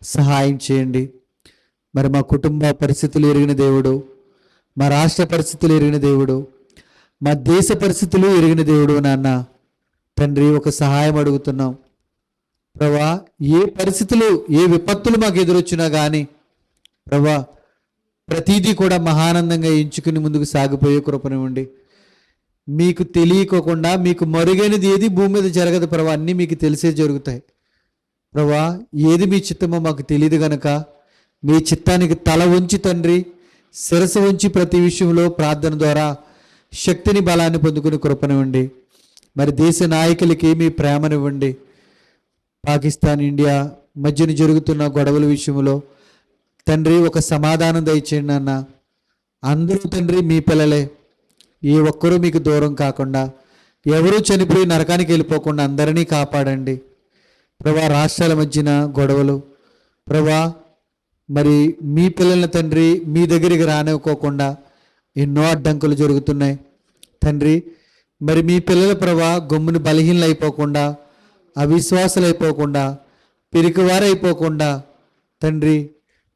సహాయం చేయండి. మరి మా కుటుంబ పరిస్థితులు ఎరిగిన దేవుడు, మా రాష్ట్ర పరిస్థితులు ఎరిగిన దేవుడు, మా దేశ పరిస్థితులు ఎరిగిన దేవుడు నాన్న తండ్రి, ఒక సహాయం అడుగుతున్నాం ప్రభా. ఏ పరిస్థితులు, ఏ విపత్తులు మాకు ఎదురొచ్చినా కానీ ప్రభా ప్రతిదీ కూడా మహానందంగా ఎంచుకుని ముందుకు సాగిపోయే కృపనివ్వండి. మీకు తెలియకోకుండా, మీకు మరుగైనది ఏది భూమి మీద జరగదు ప్రభా. అన్నీ మీకు తెలిసే జరుగుతాయి ప్రభా. ఏది మీ చిత్తమో మాకు తెలియదు గనక మీ చిత్తానికి తల ఉంచి తండ్రి, శిరస్సు ఉంచి ప్రతి విషయంలో ప్రార్థన ద్వారా శక్తిని, బలాన్ని పొందుకుని కృపనివ్వండి. మరి దేశ నాయకులకి మీ ప్రేమనివ్వండి. పాకిస్తాన్, ఇండియా మధ్యన జరుగుతున్న గొడవల విషయంలో తండ్రి ఒక సమాధానం దయచేయండి అన్న. అందరూ తండ్రి మీ పిల్లలే, ఏ ఒక్కరూ మీకు దూరం కాకుండా, ఎవరూ చనిపోయి నరకానికి వెళ్ళిపోకుండా అందరినీ కాపాడండి ప్రభా. రాష్ట్రాల మధ్యన గొడవలు ప్రభా, మరి మీ పిల్లల తండ్రి మీ దగ్గరికి రానివ్వకోకుండా ఎన్నో అడ్డంకులు జరుగుతున్నాయి తండ్రి. మరి మీ పిల్లల ప్రభా గమ్ముని బలహీనలు అయిపోకుండా, అవిశ్వాసాలు అయిపోకుండా, పిరికివారైపోకుండా తండ్రి,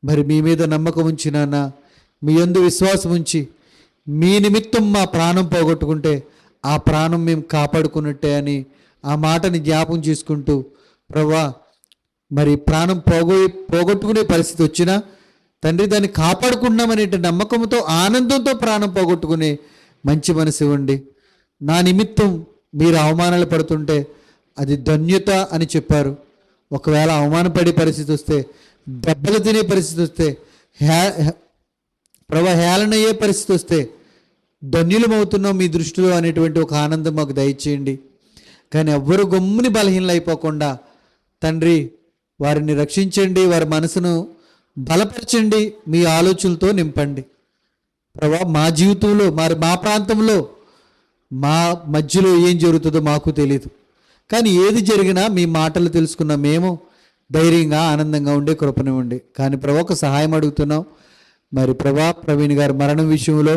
మరి మీ మీద నమ్మకం ఉంచి నాన్న, మీ యందు విశ్వాసం ఉంచి మీ నిమిత్తం మా ప్రాణం పోగొట్టుకుంటే ఆ ప్రాణం మేము కాపాడుకున్నట్టే అని ఆ మాటని జ్ఞాపం చేసుకుంటూ ప్రభా, మరి ప్రాణం పోగొట్టుకునే పరిస్థితి వచ్చినా తండ్రి దాన్ని కాపాడుకున్నామనే నమ్మకంతో ఆనందంతో ప్రాణం పోగొట్టుకునే మంచి మనసు ఇవ్వండి. నా నిమిత్తం మీరు అవమానాలు పడుతుంటే అది ధన్యత అని చెప్పారు. ఒకవేళ అవమానపడే పరిస్థితి వస్తే, దెబ్బలు తినే పరిస్థితి వస్తే, ప్రభా హేళన అయ్యే పరిస్థితి వస్తే ధన్యులమవుతున్నాం మీ దృష్టిలో అనేటువంటి ఒక ఆనందం మాకు దయచేయండి. కానీ ఎవ్వరు గమ్ముని బలహీనలు అయిపోకుండా తండ్రి వారిని రక్షించండి, వారి మనసును బలపరచండి, మీ ఆలోచనలతో నింపండి ప్రభా. మా జీవితంలో మరి మా ప్రాంతంలో మా మధ్యలో ఏం జరుగుతుందో మాకు తెలియదు, కానీ ఏది జరిగినా మీ మాటలు తెలుసుకున్న మేము ధైర్యంగా ఆనందంగా ఉండే కృపనివ్వండి. కానీ ప్రభా ఒక సహాయం అడుగుతున్నాం. మరి ప్రభా ప్రవీణ్ గారి మరణం విషయంలో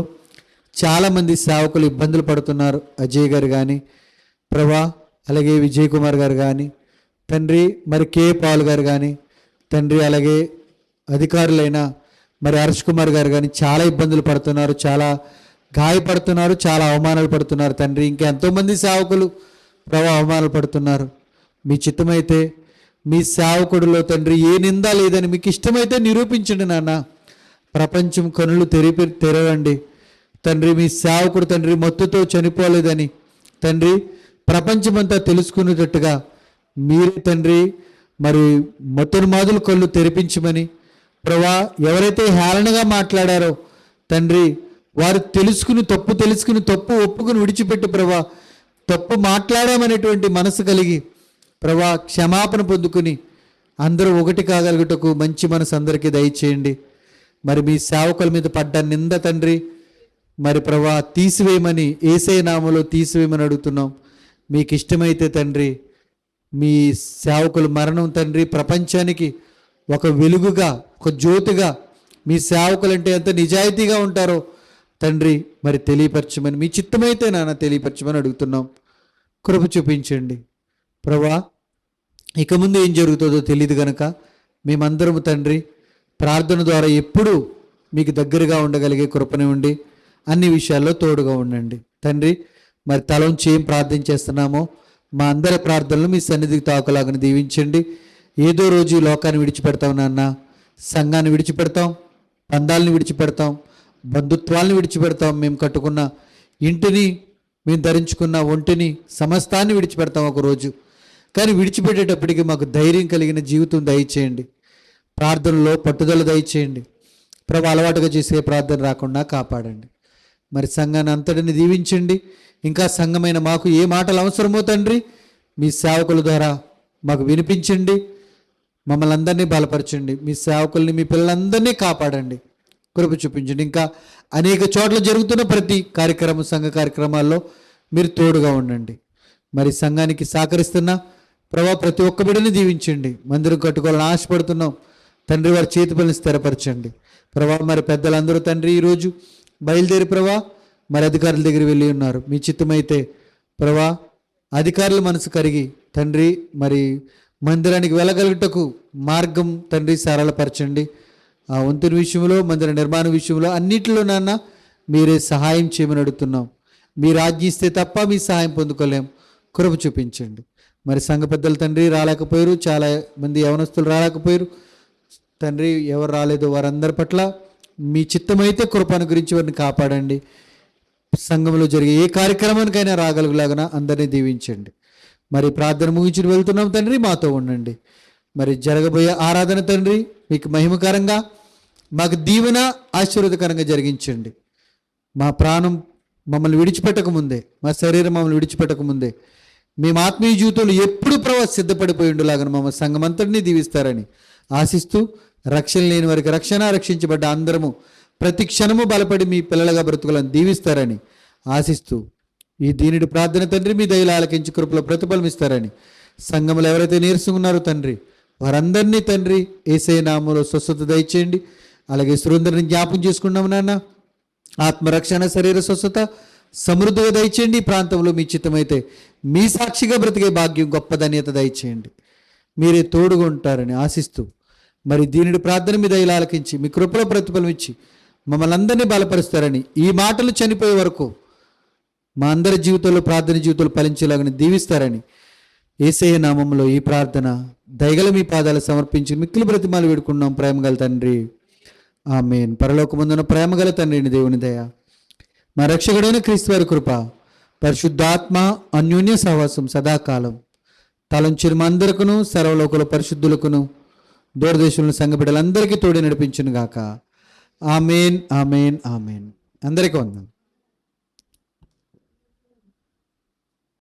చాలామంది సేవకులు ఇబ్బందులు పడుతున్నారు. అజయ్ గారు కానీ ప్రభా, అలాగే విజయ్ కుమార్ గారు కానీ తండ్రి, మరి కే పాల్ గారు కానీ తండ్రి, అలాగే అధికారులైన మరి హర్ష్ కుమార్ గారు కానీ చాలా ఇబ్బందులు పడుతున్నారు, చాలా గాయపడుతున్నారు, చాలా అవమానాలు పడుతున్నారు తండ్రి. ఇంకా ఎంతోమంది సేవకులు ప్రభా అవమానాలు పడుతున్నారు. మీ చిత్తమైతే మీ సేవకుడిలో తండ్రి ఏ నింద లేదని మీకు ఇష్టమైతే నిరూపించండి నాన్న. ప్రపంచం కనులు తెరవండి తండ్రి. మీ సేవకుడు తండ్రి మత్తుతో చనిపోలేదని తండ్రి ప్రపంచమంతా తెలుసుకునేటట్టుగా మీరే తండ్రి మరి మతోన్మాదుల కళ్ళు తెరిపించమని ప్రభా, ఎవరైతే హేళనగా మాట్లాడారో తండ్రి వారు తప్పు తెలుసుకుని తప్పు ఒప్పుకుని విడిచిపెట్టి ప్రభా, తప్పు మాట్లాడామనేటువంటి మనసు కలిగి ప్రభా క్షమాపణ పొందుకుని అందరూ ఒకటి కాగలుగుటకు మంచి మనసు అందరికీ దయచేయండి. మరి మీ సేవకుల మీద పడ్డ నింద తండ్రి మరి ప్రభా తీసివేయమని, యేసయ్య నామములో తీసివేయమని అడుగుతున్నాం. మీకు ఇష్టమైతే తండ్రి మీ సేవకుల మరణం తండ్రి ప్రపంచానికి ఒక వెలుగుగా, ఒక జ్యోతిగా, మీ సేవకులంటే ఎంత నిజాయితీగా ఉంటారో తండ్రి మరి తెలియపరచమని, మీ చిత్తమైతే నాన్న తెలియపరచమని అడుగుతున్నాం. కృప చూపించండి ప్రభా. ఇక ముందు ఏం జరుగుతుందో తెలియదు కనుక మేమందరము తండ్రి ప్రార్థన ద్వారా ఎప్పుడూ మీకు దగ్గరగా ఉండగలిగే కృపనివ్వండి. అన్ని విషయాల్లో తోడుగా ఉండండి తండ్రి. మరి తలంచి ఏం ప్రార్థన చేస్తున్నామో మా అందరి ప్రార్థనలు మీ సన్నిధికి తాకులాగా దీవించండి. ఏదో రోజు ఈ లోకాన్ని విడిచిపెడతాం నాన్న, సంఘాన్ని విడిచిపెడతాం, బంధాలను విడిచిపెడతాం, బంధుత్వాలను విడిచిపెడతాం, మేము కట్టుకున్న ఇంటిని, మేము ధరించుకున్న ఒంటిని, సమస్తాన్ని విడిచిపెడతాం ఒకరోజు. కానీ విడిచిపెట్టేటప్పటికి మాకు ధైర్యం కలిగిన జీవితం దయచేయండి. ప్రార్థనలో పట్టుదల దయచేయండి ప్రభు. అలవాటుగా చేసే ప్రార్థన రాకుండా కాపాడండి. మరి సంఘాన్ని అంతటిని దీవించండి. ఇంకా సంఘమైన మాకు ఏ మాటలు అవసరమో తండ్రి మీ సేవకుల ద్వారా మాకు వినిపించండి. మమ్మల్ని అందరినీ బలపరచండి. మీ సేవకుల్ని, మీ పిల్లలందరినీ కాపాడండి, కృప చూపించండి. ఇంకా అనేక చోట్ల జరుగుతున్న ప్రతి కార్యక్రమం, సంఘ కార్యక్రమాల్లో మీరు తోడుగా ఉండండి. మరి సంఘానికి సహకరిస్తున్న ప్రభా ప్రతి ఒక్క బిడ్డని దీవించండి. మందిరం కట్టుకోవాలని ఆశపడుతున్నాం తండ్రి, వారి చేతి పనులు స్థిరపరచండి ప్రభా. మరి పెద్దలందరూ తండ్రి ఈరోజు బయలుదేరి ప్రభా మరి అధికారుల దగ్గర వెళ్ళి ఉన్నారు. మీ చిత్తమైతే ప్రభా అధికారుల మనసు కరిగి తండ్రి మరి మందిరానికి వెళ్ళగలుగుటకు మార్గం తండ్రి సరళపరచండి. ఆ వంతుల విషయంలో, మందిర నిర్మాణ విషయంలో అన్నిటిలో నాన్న మీరే సహాయం చేయమని అడుగుతున్నాం. మీరు ఆజ్ఞిస్తే తప్ప మీ సహాయం పొందుకోలేం, కృప చూపించండి. మరి సంఘ పెద్దలు తండ్రి రాలేకపోయారు, చాలా మంది యవనస్తులు రాలేకపోయారు తండ్రి. ఎవరు రాలేదో వారందరి పట్ల మీ చిత్తమైతే కృపను గురించి వారిని కాపాడండి. సంఘంలో జరిగే ఏ కార్యక్రమానికైనా రాగలుగులాగా అందరినీ దీవించండి. మరి ప్రార్థన ముగించి వెళ్తున్నాం తండ్రి, మాతో ఉండండి. మరి జరగబోయే ఆరాధన తండ్రి మీకు మహిమకరంగా, మాకు దీవెన ఆశీర్వాదకరంగా జరిగించండి. మా ప్రాణం మమ్మల్ని విడిచిపెట్టక ముందే, మా శరీరం మమ్మల్ని విడిచిపెట్టక ముందే మేము ఆత్మీయ జీవితంలో ఎప్పుడు సిద్ధపడిపోయి ఉండేలాగా మమ్మల్ని సంఘం అంతటినీ దీవిస్తారని ఆశిస్తూ, రక్షణ లేని వారికి రక్షణ, రక్షించబడ్డ అందరము ప్రతి క్షణము బలపడి మీ పిల్లలుగా బ్రతుకులను దీవిస్తారని ఆశిస్తూ ఈ దీనుడి ప్రార్థన తండ్రి మీ దయలు ఆలకించి కృపలో ప్రతిఫలం ఇస్తారని, సంఘంలో ఎవరైతే నీరసంగా ఉన్నారో తండ్రి వారందరినీ తండ్రి యేసయ్య నామములో స్వస్థత దయచేయండి. అలాగే సురేందరిని జ్ఞాపం చేసుకున్నాము నాన్న, ఆత్మరక్షణ, శరీర స్వస్థత సమృద్ధిగా దయచేయండి. ఈ ప్రాంతంలో మీ చిత్తమైతే మీ సాక్షిగా బ్రతికే భాగ్యం, గొప్ప ధన్యత దయచేయండి. మీరే తోడుగా ఉంటారని ఆశిస్తూ మరి దీనుడి ప్రార్థన మీద ఇలా ఆలకించి మీ కృపలో ప్రతిఫలం ఇచ్చి మమ్మల్ని అందరినీ బలపరుస్తారని, ఈ మాటలు చనిపోయే వరకు మా అందరి జీవితంలో ప్రార్థన జీవితాలు ఫలించేలాగానే దీవిస్తారని యేసయ్య నామంలో ఈ ప్రార్థన దయగల మీ పాదాలు సమర్పించి మిక్కిలి బ్రతిమాలు వేడుకున్నాం ప్రేమగల తండ్రి, ఆమేన్. పరలోకమందున ప్రేమగల తండ్రిని దేవుని దయ, మా రక్షకుడైన క్రీస్తు వారి కృప, పరిశుద్ధాత్మ అన్యోన్య సహవాసం సదాకాలం తలంచిన మా అందరికను, సర్వలోకుల పరిశుద్ధులకును, దూరదేశంలో సంఘ బిడ్డలందరికీ తోడి నడిపించును గాక. ఆమేన్, ఆమేన్, ఆమేన్. అందరికీ వందనాలు.